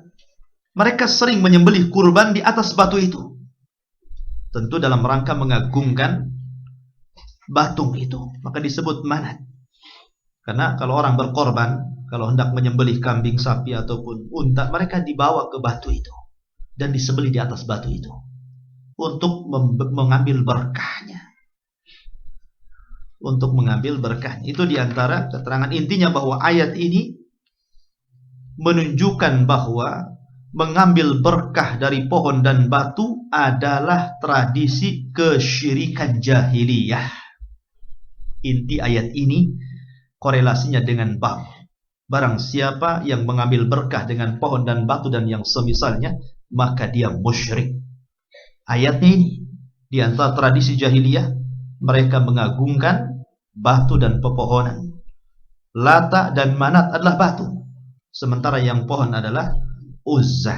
mereka sering menyembelih kurban di atas batu itu. Tentu dalam rangka mengagungkan patung itu, maka disebut Manat. Karena kalau orang berkorban, kalau hendak menyembelih kambing, sapi ataupun unta, mereka dibawa ke batu itu dan disembelih di atas batu itu untuk mengambil berkahnya. untuk mengambil berkahnya. Itu diantara keterangan intinya bahwa ayat ini menunjukkan bahwa mengambil berkah dari pohon dan batu adalah tradisi kesyirikan jahiliyah. Inti ayat ini korelasinya dengan bab. Barang siapa yang mengambil berkah dengan pohon dan batu dan yang semisalnya, maka dia musyrik. Ayatnya ini di antara tradisi jahiliyah, mereka mengagungkan batu dan pepohonan. Lata dan Manat adalah batu, sementara yang pohon adalah Uzza.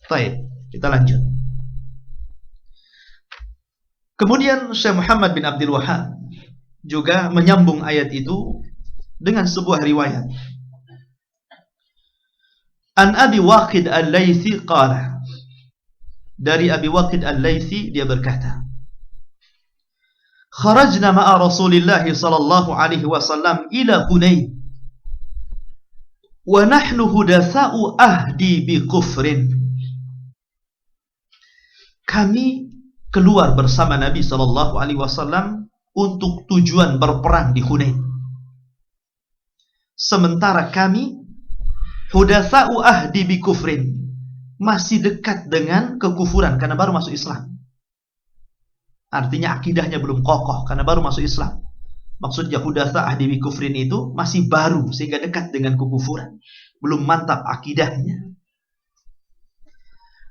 Baik, kita lanjut. Kemudian Syekh Muhammad bin Abdul Wahhab juga menyambung ayat itu dengan sebuah riwayat. An Abi Waqid Al-Laythi qala, dari Abi Waqid Al-Laythi dia berkata, kharajna ma'a Rasulillah sallallahu alaihi wasallam ila Hunain wa nahnu hudatsa'u ahdi bi kufrin. Kami keluar bersama Nabi sallallahu alaihi wasallam untuk tujuan berperang di Hunain. Sementara kami hudatsa'u ahdi bi kufrin, masih dekat dengan kekufuran karena baru masuk Islam. Artinya akidahnya belum kokoh karena baru masuk Islam. Maksudnya hudatsa ahdi bi kufrin itu masih baru sehingga dekat dengan kekufuran, belum mantap akidahnya.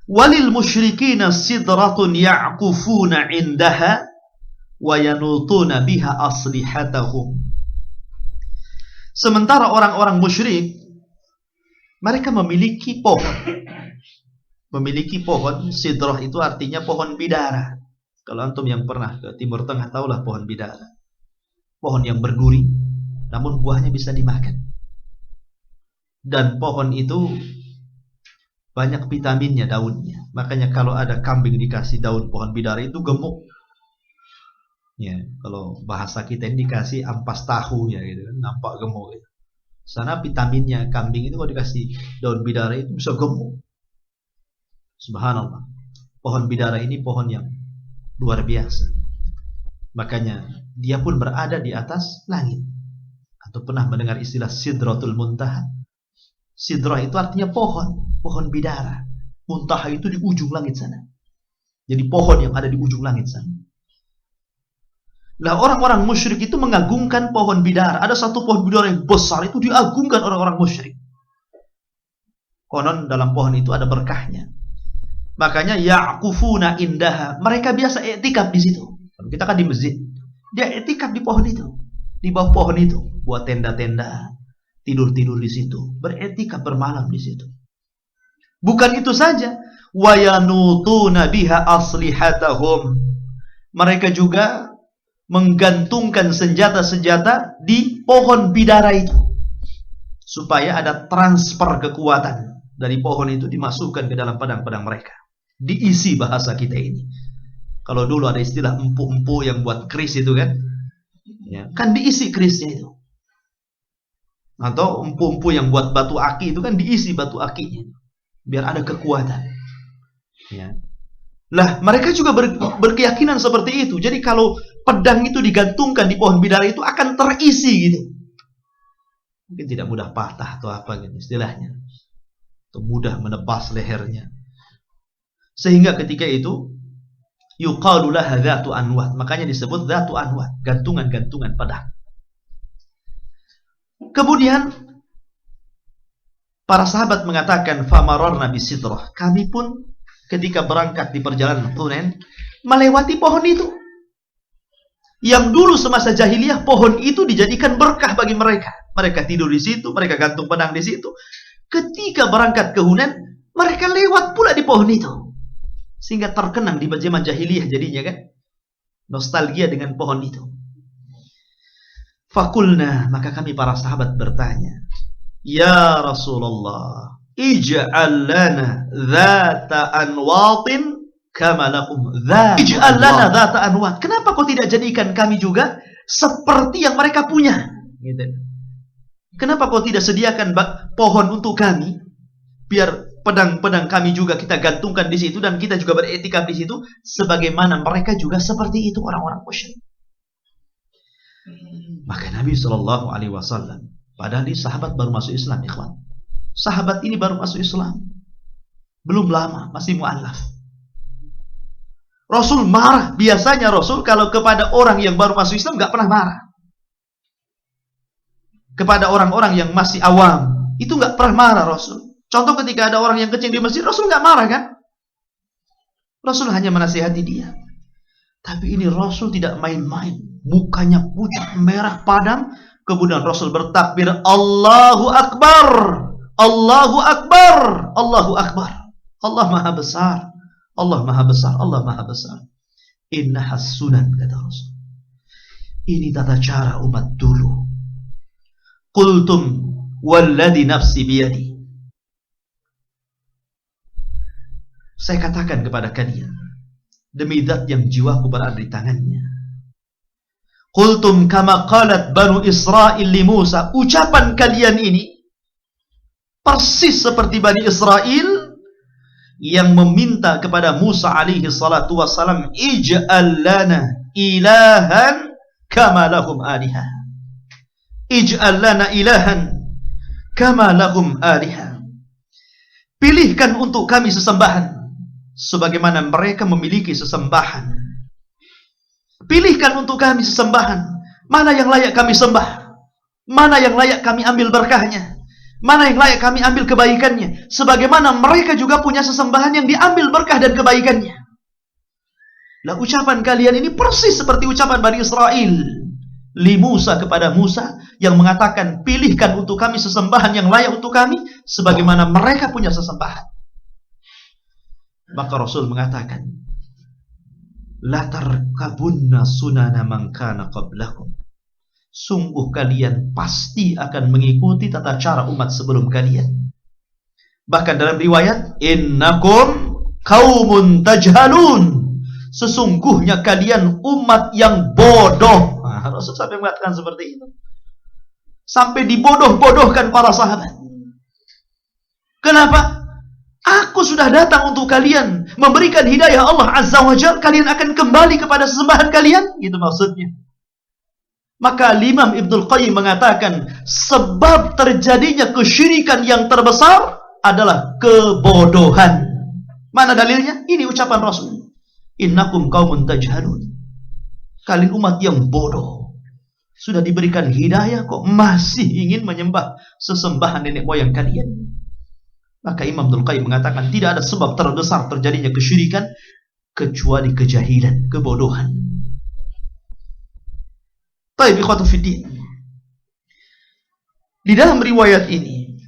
Walil musyrikina sidratun ya'kufuna indaha wa yanutuna biha aslihatahum. Sementara orang-orang musyrik, mereka memiliki pohon. Memiliki pohon, sidrah itu artinya pohon bidara. Kalau antum yang pernah ke Timur Tengah tahulah pohon bidara. Pohon yang berduri, namun buahnya bisa dimakan. Dan pohon itu banyak vitaminnya daunnya. Makanya kalau ada kambing dikasih daun pohon bidara itu gemuk. Ya, kalau bahasa kita ini dikasih ampas tahu ya gitu kan, nampak gemuk gitu. Sana vitaminnya kambing itu kalau dikasih daun bidara itu bisa gemuk. Subhanallah. Pohon bidara ini pohon yang luar biasa. Makanya dia pun berada di atas langit. Atau pernah mendengar istilah Sidratul Muntaha? Sidrah itu artinya pohon, pohon bidara. Muntaha itu di ujung langit sana. Jadi pohon yang ada di ujung langit sana. Nah, orang-orang musyrik itu mengagungkan pohon bidara. Ada satu pohon bidara yang besar itu diagungkan orang-orang musyrik. Konon dalam pohon itu ada berkahnya. Makanya ya'kufuna indaha. Mereka biasa i'tikaf di situ. Kita kan di masjid. Dia i'tikaf di pohon itu. Di bawah pohon itu, buat tenda-tenda, tidur-tidur di situ, beriktikaf bermalam di situ. Bukan itu saja, wa yanutuna biha aslihatahum. Mereka juga menggantungkan senjata-senjata di pohon bidara itu, supaya ada transfer kekuatan dari pohon itu dimasukkan ke dalam pedang-pedang mereka. Diisi bahasa kita ini. Kalau dulu ada istilah empu-empu yang buat keris itu kan, ya, kan diisi kerisnya itu. Atau empu-empu yang buat batu aki itu kan diisi batu akinya, biar ada kekuatan. Ya. Lah mereka juga berkeyakinan seperti itu. Jadi kalau pedang itu digantungkan di pohon bidara itu akan terisi gitu. Mungkin tidak mudah patah atau apa gitu istilahnya, atau mudah menebas lehernya. Sehingga ketika itu yuqalu laha dzatu anwat, makanya disebut dzatu anwat, gantungan-gantungan pedang. Kemudian para sahabat mengatakan famararna bisidrah, kami pun ketika berangkat di perjalanan Hunain melewati pohon itu. Yang dulu semasa jahiliyah pohon itu dijadikan berkah bagi mereka. Mereka tidur di situ, mereka gantung pedang di situ. Ketika berangkat ke Hunain, mereka lewat pula di pohon itu. Sehingga terkenang di zaman jahiliyah jadinya kan. Nostalgia dengan pohon itu. Fakulna, maka kami para sahabat bertanya, ya Rasulullah, ij'al lana dhata anwatin kama lahum dhata. Ij'al lana dhata anwat. Kenapa kau tidak jadikan kami juga seperti yang mereka punya? Gitu. Kenapa kau tidak sediakan pohon untuk kami, biar pedang-pedang kami juga kita gantungkan di situ dan kita juga beriktikaf di situ, sebagaimana mereka juga seperti itu orang-orang musyrik. Maka Nabi SAW, padahal ini sahabat baru masuk Islam, ikhwan. Sahabat ini baru masuk Islam, belum lama, masih mu'alaf. Rasul marah. Biasanya Rasul kalau kepada orang yang baru masuk Islam gak pernah marah. Kepada orang-orang yang masih awam, itu gak pernah marah Rasul. Contoh ketika ada orang yang kencing di masjid, Rasul gak marah kan? Rasul hanya menasihati dia. Tapi ini Rasul tidak main-main. Mukanya pucat, merah, padam. Kemudian Rasul bertakbir, Allahu Akbar, Allahu Akbar, Allahu Akbar. Allah Maha Besar, Allah Maha Besar, Allah Maha Besar. Innahas sunan, kata Rasul. Ini tata cara umat dulu. Qultum walladhi nafsi biyadi. Saya katakan kepada kalian, demi zat yang jiwaku berada di tangannya. Qultum kama qalat Banu Israel li Musa. Ucapan kalian ini persis seperti Bani Israel yang meminta kepada Musa alaihi salatu wassalam, ij'al lana ilahan kama lahum alihah. Ij'al lana ilahan kama lahum alihah. Pilihkan untuk kami sesembahan sebagaimana mereka memiliki sesembahan. Pilihkan untuk kami sesembahan. Mana yang layak kami sembah, mana yang layak kami ambil berkahnya, mana yang layak kami ambil kebaikannya, sebagaimana mereka juga punya sesembahan yang diambil berkah dan kebaikannya. Lah ucapan kalian ini persis seperti ucapan Bani Israel li Musa kepada Musa, yang mengatakan, pilihkan untuk kami sesembahan yang layak untuk kami sebagaimana mereka punya sesembahan. Maka Rasul mengatakan, la tarkabunna sunana man kana qablakum. Sungguh kalian pasti akan mengikuti tata cara umat sebelum kalian. Bahkan dalam riwayat, innakum qaumun tajhalun. Sesungguhnya kalian umat yang bodoh. Rasul sampai mengatakan seperti itu. Sampai dibodoh-bodohkan para sahabat. Kenapa? Aku sudah datang untuk kalian, memberikan hidayah Allah Azza wa Jalla. Kalian akan kembali kepada sesembahan kalian, gitu maksudnya. Maka Imam Ibnul Qayyim mengatakan, sebab terjadinya kesyirikan yang terbesar adalah kebodohan. Mana dalilnya? Ini ucapan Rasul. Innakum qaumun tajhalun. Kalian umat yang bodoh. Sudah diberikan hidayah kok masih ingin menyembah sesembahan nenek moyang kalian. Maka Imam Ibnul Qayyim mengatakan, tidak ada sebab terbesar terjadinya kesyirikan kecuali kejahilan, kebodohan. Baik, ikhwatu fiddin. Di dalam riwayat ini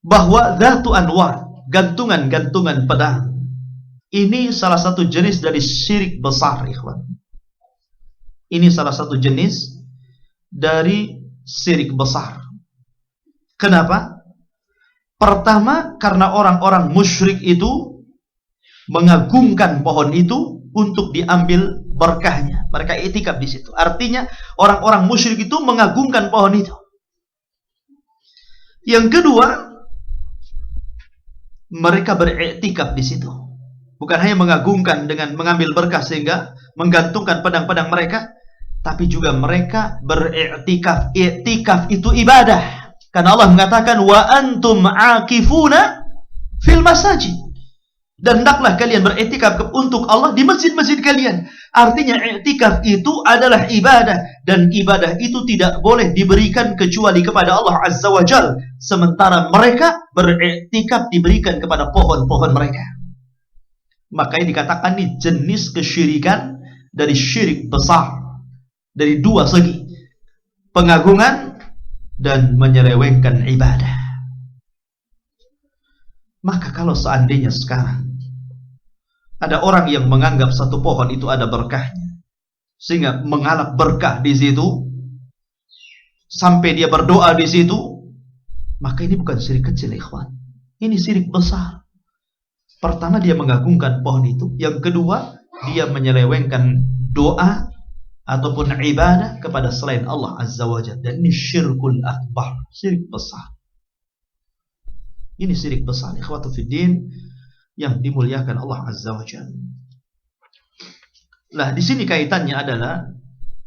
bahwa dzatu anwar, gantungan-gantungan pedang, ini salah satu jenis dari syirik besar, ikhwan. Ini salah satu jenis dari syirik besar. Kenapa? Pertama, karena orang-orang musyrik itu mengagungkan pohon itu untuk diambil berkahnya. Mereka i'tikaf di situ. Artinya, orang-orang musyrik itu mengagungkan pohon itu. Yang kedua, mereka beriktikaf di situ. Bukan hanya mengagungkan dengan mengambil berkah sehingga menggantungkan pedang-pedang mereka, tapi juga mereka beriktikaf. Iktikaf itu ibadah. Karena Allah mengatakan, wa antum aakifuna fil masajid. Dan hendaklah kalian beriktikaf untuk Allah di masjid-masjid kalian. Artinya iktikaf itu adalah ibadah, dan ibadah itu tidak boleh diberikan kecuali kepada Allah Azza wa Jalla. Sementara mereka beriktikaf diberikan kepada pohon-pohon mereka. Makanya dikatakan ini jenis kesyirikan dari syirik besar. Dari dua segi. Pengagungan dan menyelewengkan ibadah. Maka kalau seandainya sekarang ada orang yang menganggap satu pohon itu ada berkahnya, sehingga mengalap berkah di situ, sampai dia berdoa di situ, maka ini bukan syirik kecil, ikhwan. Ini syirik besar. Pertama, dia mengagungkan pohon itu. Yang kedua, dia menyelewengkan doa ataupun ibadah kepada selain Allah Azza wa Jalla. Dan ini syirkul akbar, syirik besar. Ini syirik besar, ikhwatu fiddin, yang dimuliakan Allah Azza wa Jalla. Lah di sini kaitannya adalah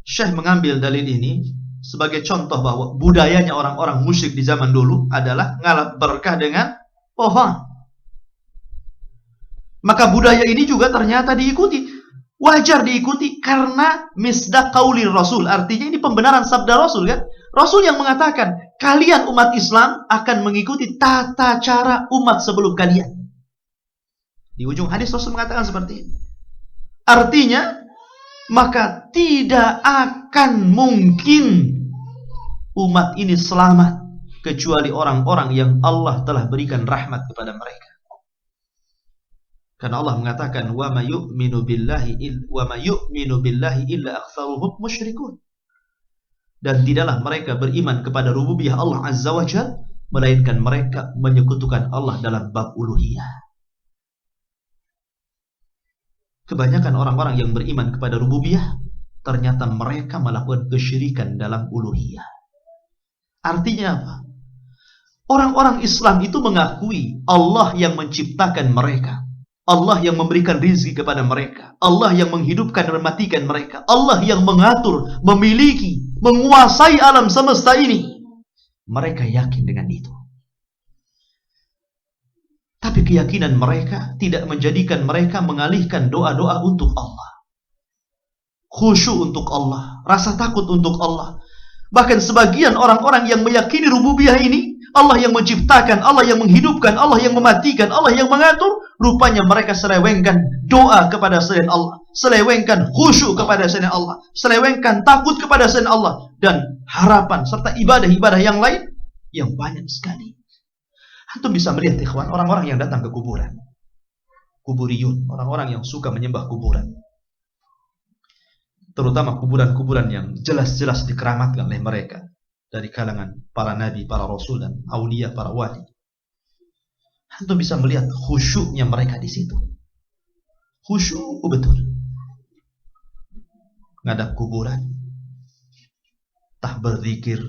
Syekh mengambil dalil ini sebagai contoh bahwa budayanya orang-orang musyrik di zaman dulu adalah ngalap berkah dengan pohon. Maka budaya ini juga ternyata diikuti. Wajar diikuti karena misdaq qauli Rasul. Artinya ini pembenaran sabda Rasul kan? Rasul yang mengatakan, kalian umat Islam akan mengikuti tata cara umat sebelum kalian. Di ujung hadis Rasul mengatakan seperti ini. Artinya, maka tidak akan mungkin umat ini selamat kecuali orang-orang yang Allah telah berikan rahmat kepada mereka. Karena Allah mengatakan wa may yu'minu billahi illa aktsaruhum musyrikun. Dan tidaklah mereka beriman kepada rububiyah Allah Azza wa Jalla melainkan mereka menyekutukan Allah dalam bab uluhiyah. Kebanyakan orang-orang yang beriman kepada rububiyah ternyata mereka melakukan kesyirikan dalam uluhiyah. Artinya apa? Orang-orang Islam itu mengakui Allah yang menciptakan mereka, Allah yang memberikan rizki kepada mereka, Allah yang menghidupkan dan mematikan mereka, Allah yang mengatur, memiliki, menguasai alam semesta ini. Mereka yakin dengan itu. Tapi keyakinan mereka tidak menjadikan mereka mengalihkan doa-doa untuk Allah, khusyuk untuk Allah, rasa takut untuk Allah. Bahkan sebagian orang-orang yang meyakini rububiyah ini, Allah yang menciptakan, Allah yang menghidupkan, Allah yang mematikan, Allah yang mengatur, rupanya mereka selewengkan doa kepada selain Allah, selewengkan khusyuk kepada selain Allah, selewengkan takut kepada selain Allah, dan harapan serta ibadah-ibadah yang lain yang banyak sekali. Antum bisa melihat ikhwan, orang-orang yang datang ke kuburan, kuburiyun, orang-orang yang suka menyembah kuburan, terutama kuburan-kuburan yang jelas-jelas dikeramatkan oleh mereka dari kalangan para nabi, para rasul dan aulia, para wali. Antum bisa melihat khusyuknya mereka di situ. Khusyuk betul. Ngadap kuburan, tah berzikir.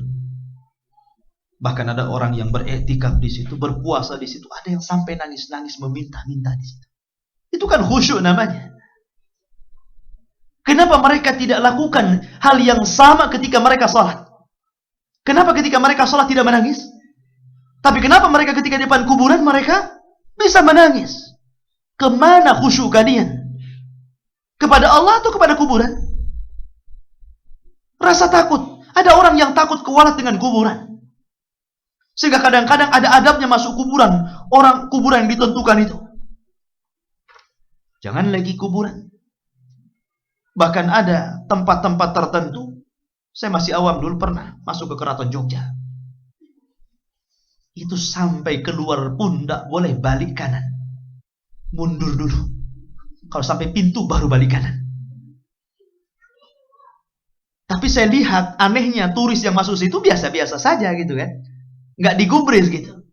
Bahkan ada orang yang beriktikaf di situ, berpuasa di situ, ada yang sampai nangis-nangis meminta-minta di situ. Itu kan khusyuk namanya. Kenapa mereka tidak lakukan hal yang sama ketika mereka salat? Kenapa ketika mereka salat tidak menangis? Tapi kenapa mereka ketika di depan kuburan mereka bisa menangis? Kemana khusyuk kalian? Kepada Allah atau kepada kuburan? Rasa takut. Ada orang yang takut kualat dengan kuburan. Sehingga kadang-kadang ada adabnya masuk kuburan. Orang kuburan yang ditentukan itu. Jangan lagi kuburan. Bahkan ada tempat-tempat tertentu. Saya masih awam dulu pernah masuk ke Keraton Jogja. Itu sampai keluar pun tidak boleh balik kanan. Mundur dulu. Kalau sampai pintu baru balik kanan. Tapi saya lihat anehnya turis yang masuk situ biasa-biasa saja gitu kan. Nggak digubris gitu.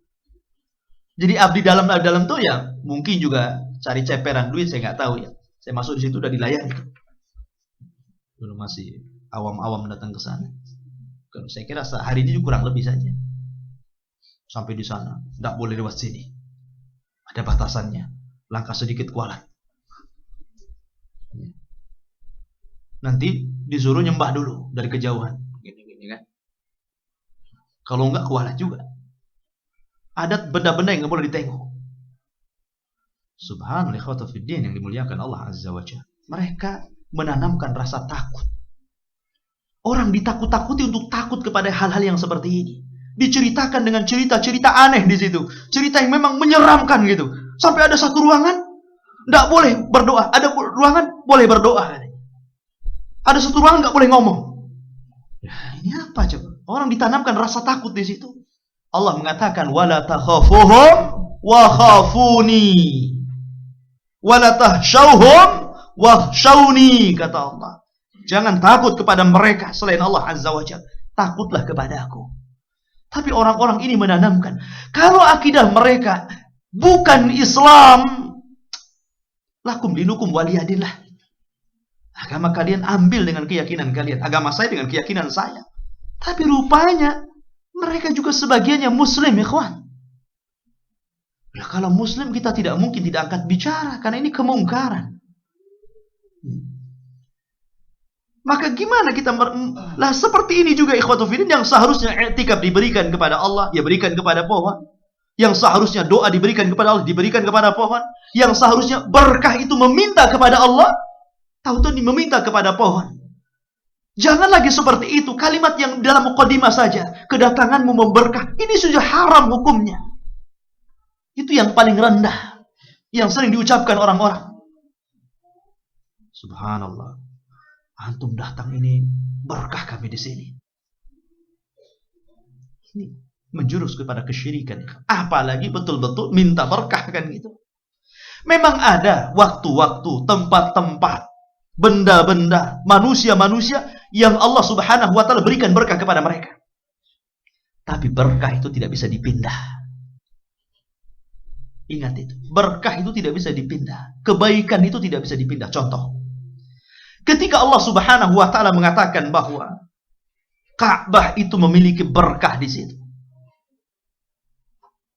Jadi abdi dalam tuh ya mungkin juga cari ceperan duit, saya nggak tahu ya. Saya masuk di situ udah dilayani. Dulu masih awam-awam datang ke sana. Saya kira hari ini kurang lebih saja. Sampai di sana, nggak boleh lewat sini. Ada batasannya. Langkah sedikit kualat. Nanti disuruh nyembah dulu dari kejauhan. Gini-gini kan. Kalau enggak kualat juga. Ada benda-benda yang nggak boleh ditengok. Subhanallah ikhwata fiddin yang dimuliakan Allah Azza wa Jalla. Mereka menanamkan rasa takut. Orang ditakut-takuti untuk takut kepada hal-hal yang seperti ini. Diceritakan dengan cerita-cerita aneh di situ. Cerita yang memang menyeramkan gitu. Sampai ada satu ruangan nggak boleh berdoa. Ada ruangan boleh berdoa. Ada satu ruangan nggak boleh ngomong. Ya, ini apa coba? Orang ditanamkan rasa takut di situ. Allah mengatakan wala takhafuhum wa khafuni wala tahsyauhum wakhshauni, kata Allah. Jangan takut kepada mereka selain Allah Azza wa Jalla. Takutlah kepada aku. Tapi orang-orang ini menanamkan kalau akidah mereka bukan Islam, lakum dinukum waliyadillah. Agama kalian ambil dengan keyakinan kalian, agama saya dengan keyakinan saya. Tapi rupanya mereka juga sebagiannya muslim, ikhwan. Nah, kalau muslim kita tidak mungkin tidak angkat bicara karena ini kemungkaran. Maka gimana kita lah seperti ini juga ikhwatu fillah, yang seharusnya i'tikaf diberikan kepada Allah, ya berikan kepada pohon. Yang seharusnya doa diberikan kepada Allah, diberikan kepada pohon. Yang seharusnya berkah itu meminta kepada Allah, tahu-tahu meminta kepada pohon. Jangan lagi seperti itu. Kalimat yang dalam mukadimah saja, kedatanganmu memberkah, ini sudah haram hukumnya. Itu yang paling rendah, yang sering diucapkan orang-orang. Subhanallah. Antum datang ini berkah kami di sini. Ini menjurus kepada kesyirikan. Apalagi betul-betul minta berkah kan gitu. Memang ada waktu-waktu, tempat-tempat, benda-benda, manusia-manusia yang Allah Subhanahu wa taala berikan berkah kepada mereka. Tapi berkah itu tidak bisa dipindah. Ingat itu. Berkah itu tidak bisa dipindah. Kebaikan itu tidak bisa dipindah. Contoh. Ketika Allah Subhanahu wa taala mengatakan bahwa Ka'bah itu memiliki berkah di situ.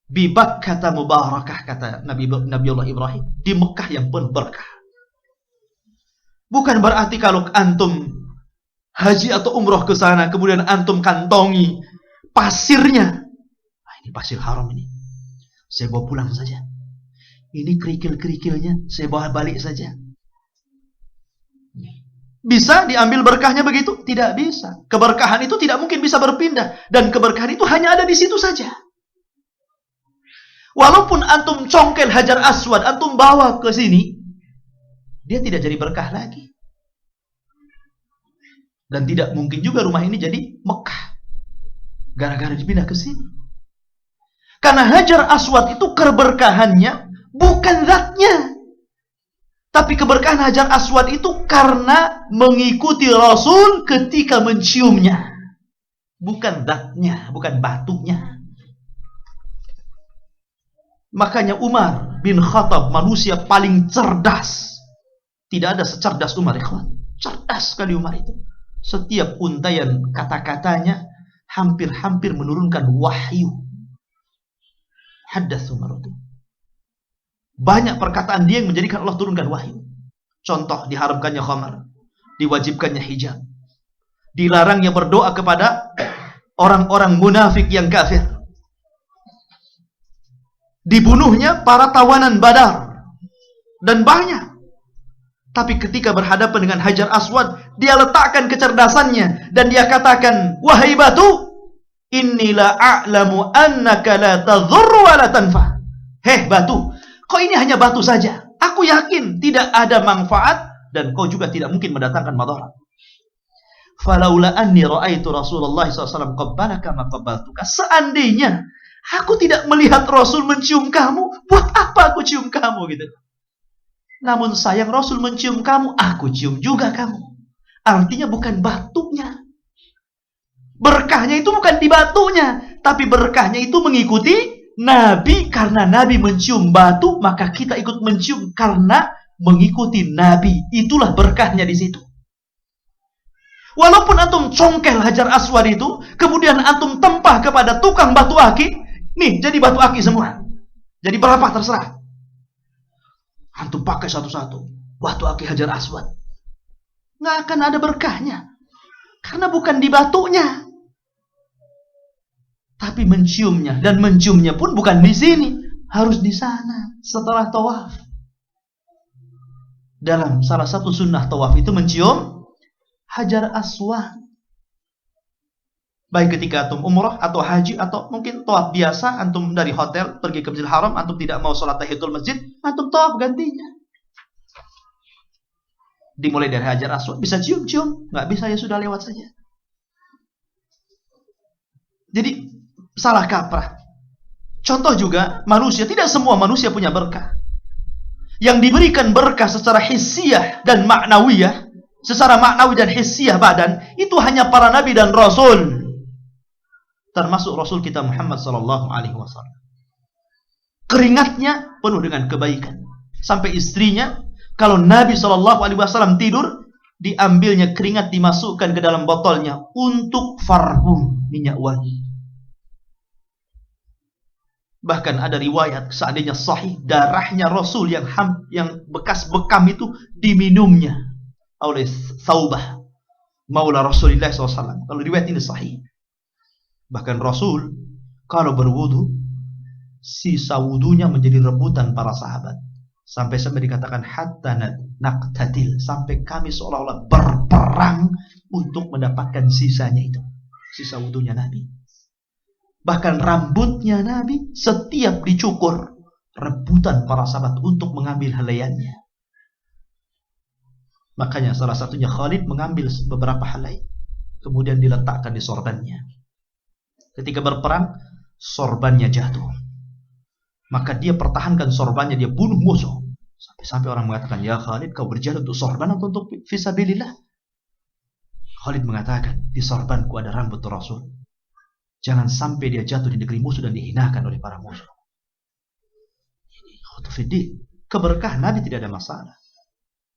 Bi Bakkah mubarakah, kata Nabiullah Ibrahim, di Mekah yang penuh berkah. Bukan berarti kalau antum haji atau umroh ke sana kemudian antum kantongi pasirnya. Nah, ini pasir haram ini. Saya bawa pulang saja. Ini kerikil-kerikilnya saya bawa balik saja. Bisa diambil berkahnya begitu? Tidak bisa. Keberkahan itu tidak mungkin bisa berpindah. Dan keberkahan itu hanya ada di situ saja. Walaupun antum congkel Hajar Aswad, antum bawa ke sini, dia tidak jadi berkah lagi. Dan tidak mungkin juga rumah ini jadi Mekah. Gara-gara dipindah ke sini. Karena Hajar Aswad itu keberkahannya bukan zatnya. Tapi keberkahan Hajar Aswad itu karena mengikuti Rasul ketika menciumnya. Bukan zatnya, bukan batunya. Makanya Umar bin Khattab, manusia paling cerdas. Tidak ada secerdas Umar, ikhwan. Cerdas sekali Umar itu. Setiap untaian kata-katanya hampir-hampir menurunkan wahyu. Hadats Umar itu. Banyak perkataan dia yang menjadikan Allah turunkan wahyu. Contoh, diharamkannya khamar, diwajibkannya hijab, dilarangnya berdoa kepada orang-orang munafik yang kafir, dibunuhnya para tawanan Badar, dan banyak. Tapi ketika berhadapan dengan Hajar Aswad, dia letakkan kecerdasannya dan dia katakan, wahai batu, inni la a'lamu annaka la tadhurru wa la tanfa. Heh batu, kau ini hanya batu saja. Aku yakin tidak ada manfaat dan kau juga tidak mungkin mendatangkan madarat. Falaula anni ra'aitu Rasulullah SAW qabbalaka ma qabbaltuka. Seandainya aku tidak melihat Rasul mencium kamu, buat apa aku cium kamu gitu. Namun sayang Rasul mencium kamu, aku cium juga kamu. Artinya bukan batunya. Berkahnya itu bukan di batunya, tapi berkahnya itu mengikuti Nabi. Karena Nabi mencium batu, maka kita ikut mencium karena mengikuti Nabi. Itulah berkahnya di situ. Walaupun antum congkel Hajar Aswad itu, kemudian antum tempah kepada tukang batu akik, nih jadi batu akik semua. Jadi berapa terserah. Antum pakai satu-satu batu akik Hajar Aswad, nggak akan ada berkahnya. Karena bukan di batunya, tapi menciumnya, dan menciumnya pun bukan di sini, harus di sana setelah tawaf. Dalam salah satu sunnah tawaf itu mencium Hajar Aswad. Baik ketika antum umrah atau haji atau mungkin tawaf biasa, antum dari hotel pergi ke Masjidil Haram, antum tidak mau sholat tahiyatul masjid, antum tawaf gantinya. Dimulai dari Hajar Aswad, bisa cium-cium, nggak bisa ya sudah lewat saja. Jadi salah kaprah. Contoh juga manusia, tidak semua manusia punya berkah. Yang diberikan berkah secara hissiyah dan maknawiyah, secara maknawi dan hissiyah badan, itu hanya para nabi dan rasul. Termasuk Rasul kita Muhammad sallallahu alaihi wasallam. Keringatnya penuh dengan kebaikan. Sampai istrinya, kalau Nabi sallallahu alaihi wasallam tidur, diambilnya keringat dimasukkan ke dalam botolnya untuk farhum, minyak wangi. Bahkan ada riwayat seandainya sahih, darahnya Rasul yang bekas bekam itu diminumnya oleh Saubah, maula Rasulullah SAW. Kalau riwayat ini sahih. Bahkan Rasul kalau berwudu, sisa wudunya menjadi rebutan para sahabat. Sampai-sampai dikatakan hatta naqtatil, sampai kami seolah-olah berperang untuk mendapatkan sisanya itu. Sisa wudunya Nabi. Bahkan rambutnya Nabi setiap dicukur, rebutan para sahabat untuk mengambil helaiannya. Makanya salah satunya Khalid mengambil beberapa helai, kemudian diletakkan di sorbannya. Ketika berperang, sorbannya jatuh. Maka dia pertahankan sorbannya, dia bunuh musuh. Sampai-sampai orang mengatakan, ya Khalid, kau berjihad untuk sorban atau untuk fisabilillah? Khalid mengatakan, di sorbanku ada rambut Rasul. Jangan sampai dia jatuh di negeri musuh dan dihinakan oleh para musuh. Keberkahan Nabi tidak ada masalah.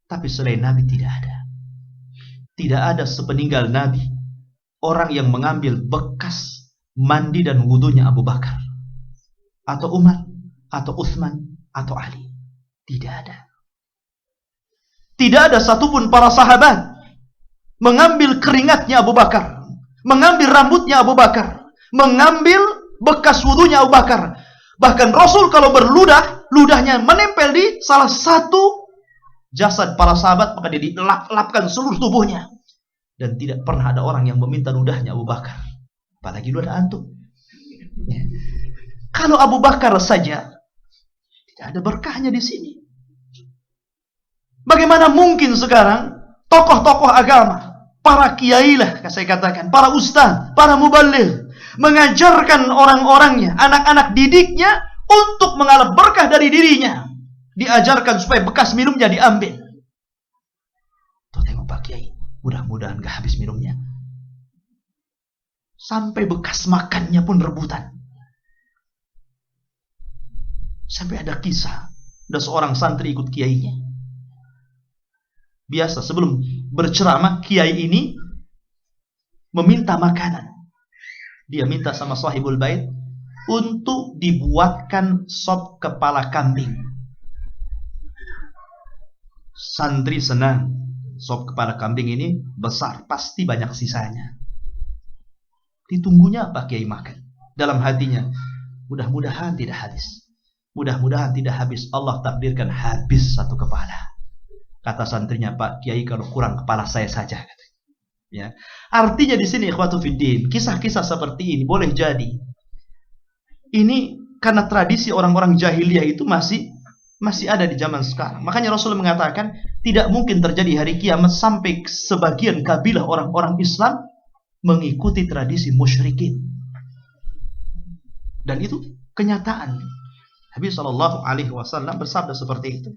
Tapi selain Nabi tidak ada. Tidak ada sepeninggal Nabi orang yang mengambil bekas mandi dan wudunya Abu Bakar, atau Umar, atau Utsman, atau Ali. Tidak ada. Tidak ada satupun para sahabat mengambil keringatnya Abu Bakar, mengambil rambutnya Abu Bakar, mengambil bekas wudunya Abu Bakar. Bahkan Rasul kalau berludah, ludahnya menempel di salah satu jasad para sahabat, maka dia dilap-lapkan seluruh tubuhnya. Dan tidak pernah ada orang yang meminta ludahnya Abu Bakar. Apalagi ludah antum. Kalau Abu Bakar saja, tidak ada berkahnya di sini. Bagaimana mungkin sekarang tokoh-tokoh agama, para kiai lah saya katakan, para ustaz, para muballigh, mengajarkan orang-orangnya, anak-anak didiknya untuk mengalap berkah dari dirinya. Diajarkan supaya bekas minumnya diambil. Tuh tengok Pak Kiai, mudah-mudahan gak habis minumnya. Sampai bekas makannya pun rebutan. Sampai ada kisah, ada seorang santri ikut kiainya. Biasa sebelum berceramah, kiai ini meminta makanan. Dia minta sama sahibul bait untuk dibuatkan sop kepala kambing. Santri senang. Sop kepala kambing ini besar, pasti banyak sisanya. Ditunggunya Pak Kiai makan. Dalam hatinya, mudah-mudahan tidak habis. Mudah-mudahan tidak habis. Allah takdirkan habis satu kepala. Kata santrinya, Pak Kiai kalau kurang kepala saya saja. Ya. Artinya di sini ikhwatu fiddin, kisah-kisah seperti ini boleh jadi ini karena tradisi orang-orang jahiliyah itu masih ada di zaman sekarang. Makanya Rasul mengatakan tidak mungkin terjadi hari kiamat sampai sebagian kabilah orang-orang Islam mengikuti tradisi musyrikin. Dan itu kenyataan. Nabi SAW bersabda seperti itu.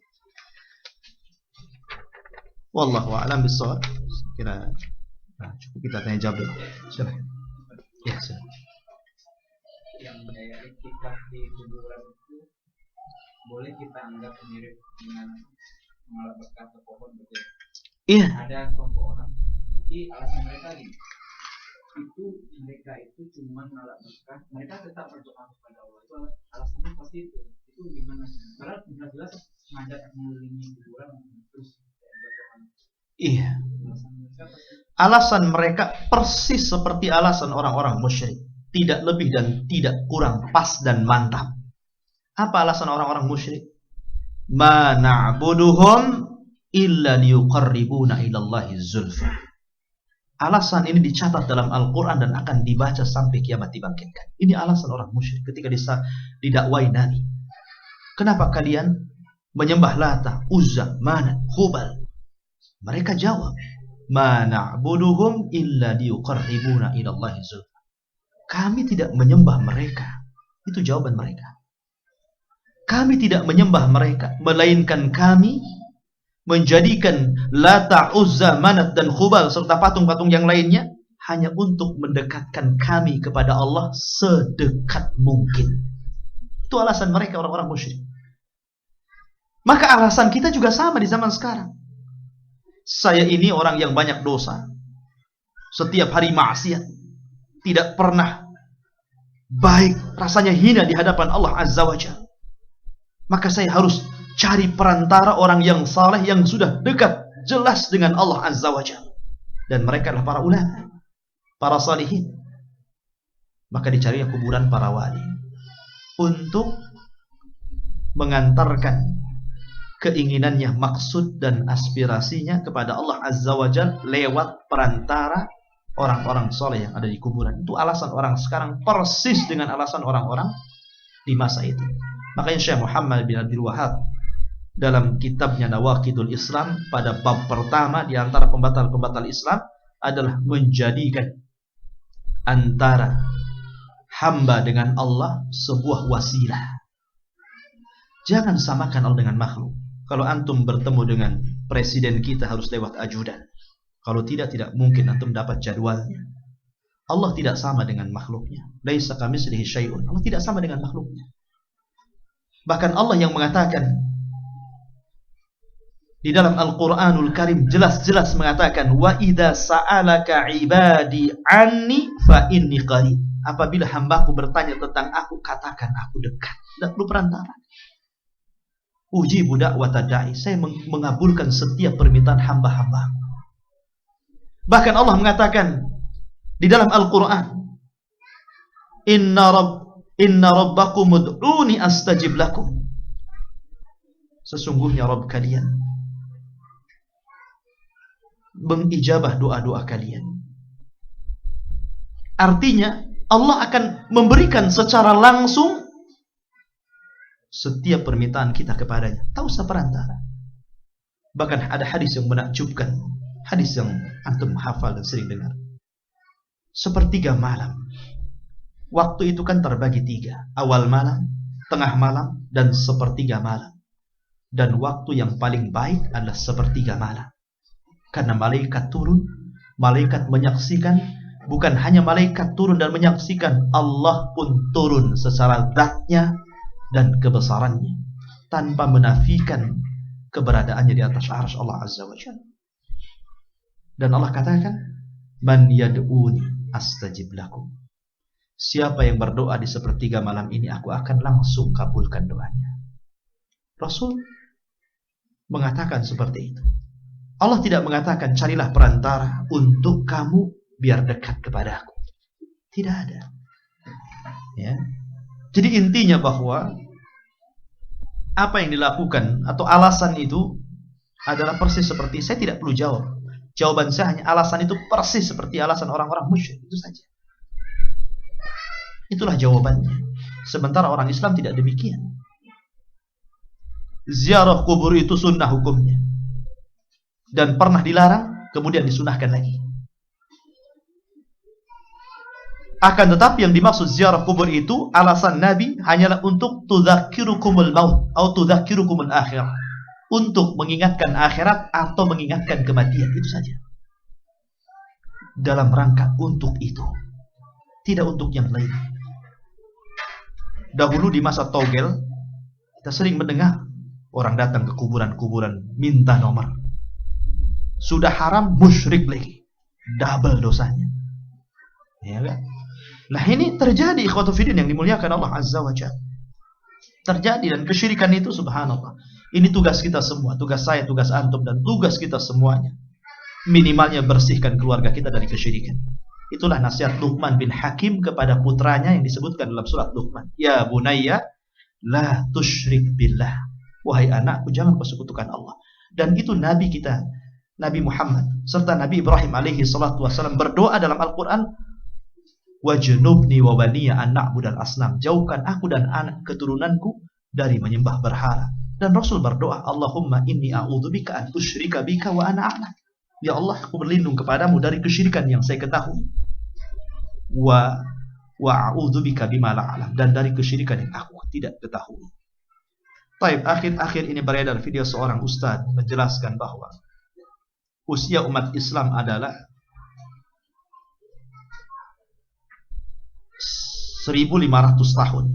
Wallahu a'lam bishawab. Kira cukup kita tanya jawab dulu. Silakan. Ya, silakan. Yang daya itikaf di kuburan itu boleh kita anggap mirip dengan mengalap berkah ke pohon, betul? Iya. Ada kelompok orang, jadi alasan mereka gini, mereka itu cuma mengalap berkah, mereka tetap berdoa kepada Allah. Itu alasannya pasti itu gimana? Karena jelas-jelas ngajak mengelilingi kuburan terus berdoa. Iya. Alasan mereka persis seperti alasan orang-orang musyrik. Tidak lebih dan tidak kurang, pas dan mantap. Apa alasan orang-orang musyrik? Ma na'buduhum illa liyuqarribuna ilallahi zulfa. Alasan ini dicatat dalam Al-Quran dan akan dibaca sampai kiamat dibangkitkan. Ini alasan orang musyrik ketika didakwai Nabi. Kenapa kalian menyembah Lata, Uzza, Manat, Hubal? Mereka jawab, ma na'buduhum illa liyuqarribuna ilallahi zulfa. Kami tidak menyembah mereka. Itu jawaban mereka. Kami tidak menyembah mereka, melainkan kami menjadikan Lata, Uzza, Manat, dan Hubal serta patung-patung yang lainnya hanya untuk mendekatkan kami kepada Allah sedekat mungkin. Itu alasan mereka orang-orang musyrik. Maka alasan kita juga sama di zaman sekarang. Saya ini orang yang banyak dosa, setiap hari maksiat, tidak pernah baik, rasanya hina di hadapan Allah Azza wa Jalla. Maka saya harus cari perantara orang yang saleh yang sudah dekat jelas dengan Allah Azza wa Jalla. dan mereka adalah para ulama, para salihin. Maka dicari kuburan para wali untuk mengantarkan keinginannya, maksud dan aspirasinya kepada Allah Azza wa Jalla lewat perantara orang-orang soleh yang ada di kuburan. Itu alasan orang sekarang persis dengan alasan orang-orang di masa itu. Makanya Syekh Muhammad bin Abdul Wahhab dalam kitabnya Nawaqidul Islam pada bab pertama di antara pembatal-pembatal Islam adalah menjadikan antara hamba dengan Allah sebuah wasilah. Jangan samakan Allah dengan makhluk. Kalau antum bertemu dengan presiden kita harus lewat ajudan. Kalau tidak mungkin antum dapat jadwalnya. Allah tidak sama dengan makhluknya. Laisa kamitslihi syai'un. Allah tidak sama dengan makhluknya. Bahkan Allah yang mengatakan di dalam Al-Qur'anul Karim jelas-jelas mengatakan wa idza sa'alaka 'ibadi 'anni fa inni qarib. Apabila hambaku bertanya tentang aku, katakan aku dekat. Tidak perlu perantara. Ujibu da'wata da'i. Saya mengabulkan setiap permintaan hamba-hamba. Bahkan Allah mengatakan di dalam Al-Qur'an, Inna rabbakum ud'uni astajib lakum. Sesungguhnya Rabb kalian mengijabah doa-doa kalian. Artinya Allah akan memberikan secara langsung setiap permintaan kita kepadanya. Tak usah perantara. Bahkan ada hadis yang menakjubkan, hadis yang antum hafal dan sering dengar. Sepertiga malam. Waktu itu kan terbagi tiga. Awal malam, tengah malam, dan sepertiga malam. Dan waktu yang paling baik adalah sepertiga malam. Karena malaikat turun, malaikat menyaksikan. Bukan hanya malaikat turun dan menyaksikan, Allah pun turun secara zatnya dan kebesarannya, tanpa menafikan keberadaannya di atas arsy Allah Azza wa Jalla. Dan Allah katakan, Man yad'uni astajib lakum. Siapa yang berdoa di sepertiga malam ini, aku akan langsung kabulkan doanya. Rasul mengatakan seperti itu. Allah tidak mengatakan carilah perantara untuk kamu biar dekat kepada aku. Tidak ada. Ya. Jadi intinya bahwa apa yang dilakukan atau alasan itu adalah persis seperti, saya tidak perlu jawab. Jawaban saya hanya alasan itu persis seperti alasan orang-orang musyrik. Itu saja. Itulah jawabannya. Sementara orang Islam tidak demikian. Ziarah kubur itu sunnah hukumnya. Dan pernah dilarang, kemudian disunahkan lagi. Akan tetapi yang dimaksud ziarah kubur itu alasan Nabi hanyalah untuk tudzakirukumul maut atau tudzakirukumul akhirah, untuk mengingatkan akhirat atau mengingatkan kematian, itu saja. Dalam rangka untuk itu, tidak untuk yang lain. Dahulu di masa togel kita sering mendengar orang datang ke kuburan-kuburan minta nomor. Sudah haram, musyrik lagi, double dosanya. Ya kan? Nah ini terjadi ikhwatu fiddin yang dimuliakan Allah Azza wa Jalla. Terjadi, dan kesyirikan itu subhanallah. Ini tugas kita semua, tugas saya, tugas antum, dan tugas kita semuanya. Minimalnya bersihkan keluarga kita dari kesyirikan. Itulah nasihat Luqman bin Hakim kepada putranya yang disebutkan dalam surat Luqman. Ya bunayya, la tusyrik billah. Wahai anakku, jangan persekutukan Allah. Dan itu Nabi kita, Nabi Muhammad, serta Nabi Ibrahim alaihi salatu wassalam berdoa dalam Al-Quran, wajnubni wa baniya an na'budal asnam. Jauhkan aku dan anak keturunanku dari menyembah berhala. Dan Rasul berdoa, Allahumma inni a'udzubika an usyrika bika wa ana a'lam. Ya Allah, aku berlindung kepadamu dari kesyirikan yang saya ketahui. Wa a'udzubika bima la a'lam, dan dari kesyirikan yang aku tidak ketahui. Taib, akhir-akhir ini beredar video seorang ustaz menjelaskan bahwa usia umat Islam adalah 1500 tahun.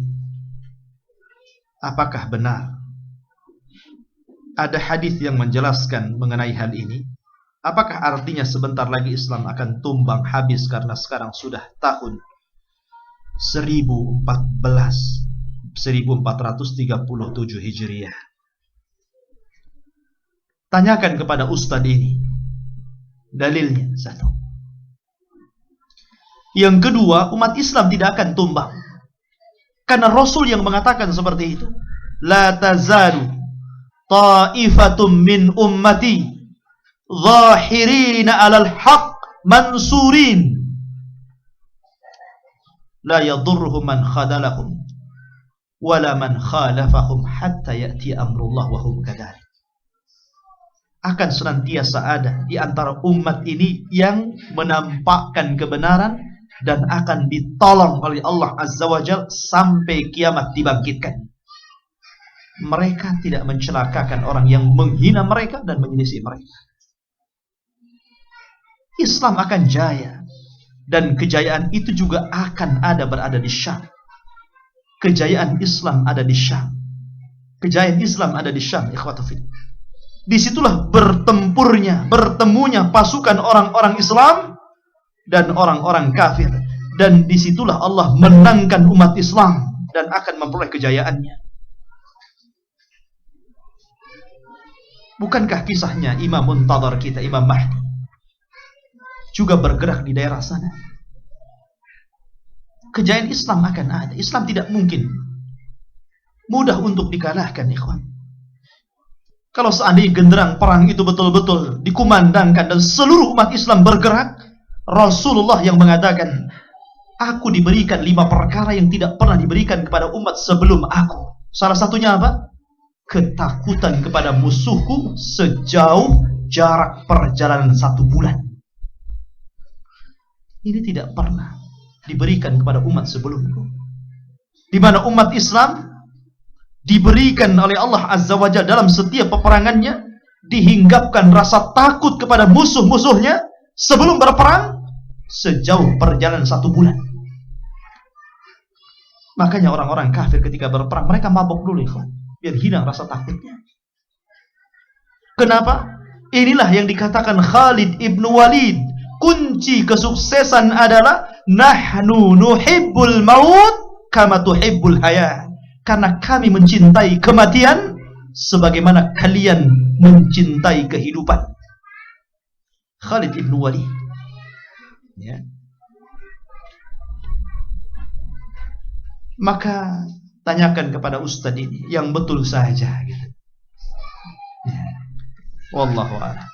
Apakah benar? Ada hadis yang menjelaskan mengenai hal ini. Apakah artinya sebentar lagi Islam akan tumbang habis karena sekarang sudah tahun 1437 Hijriah? Tanyakan kepada ustaz ini. Dalilnya satu. Yang kedua, umat Islam tidak akan tumbang. Karena Rasul yang mengatakan seperti itu. La tazalu ta'ifatum min ummati zahirina 'alal haqq mansurin la yadurruhum man khadalahum wala man khalafahum hatta ya'ti amrullah wa hum kadzalik. Akan senantiasa ada di antara umat ini yang menampakkan kebenaran dan akan ditolong oleh Allah Azza wa Jalla sampai kiamat dibangkitkan. Mereka tidak mencelakakan orang yang menghina mereka dan menyelisih mereka. Islam akan jaya, dan kejayaan itu juga akan berada di Syam. Kejayaan Islam ada di Syam. Kejayaan Islam ada di Syam, ikhwatu fillah. Disitulah bertemunya pasukan orang-orang Islam dan orang-orang kafir. Dan disitulah Allah menangkan umat Islam dan akan memperoleh kejayaannya. Bukankah kisahnya Imam Muntadhar kita, Imam Mahdi, juga bergerak di daerah sana? Kejayaan Islam akan ada. Islam tidak mungkin mudah untuk dikalahkan, ikhwan. Kalau seandainya genderang perang itu betul-betul dikumandangkan dan seluruh umat Islam bergerak, Rasulullah yang mengatakan, aku diberikan 5 perkara yang tidak pernah diberikan kepada umat sebelum aku. Salah satunya apa? Ketakutan kepada musuhku sejauh jarak perjalanan 1 bulan. Ini tidak pernah diberikan kepada umat sebelumku. Di mana umat Islam diberikan oleh Allah Azza wa Jalla dalam setiap peperangannya, dihinggapkan rasa takut kepada musuh-musuhnya sebelum berperang sejauh perjalanan 1 bulan. Makanya orang-orang kafir ketika berperang mereka mabok dulu, ikhwan, biar hilang rasa takutnya. Kenapa? Inilah yang dikatakan Khalid ibn Walid, kunci kesuksesan adalah nahnu nuhibbul maut kama tuhibbul hayat. Karena kami mencintai kematian sebagaimana kalian mencintai kehidupan. Khalid ibn Walid. Ya. Maka tanyakan kepada ustadz ini yang betul saja gitu. Ya. Wallahu a'lam.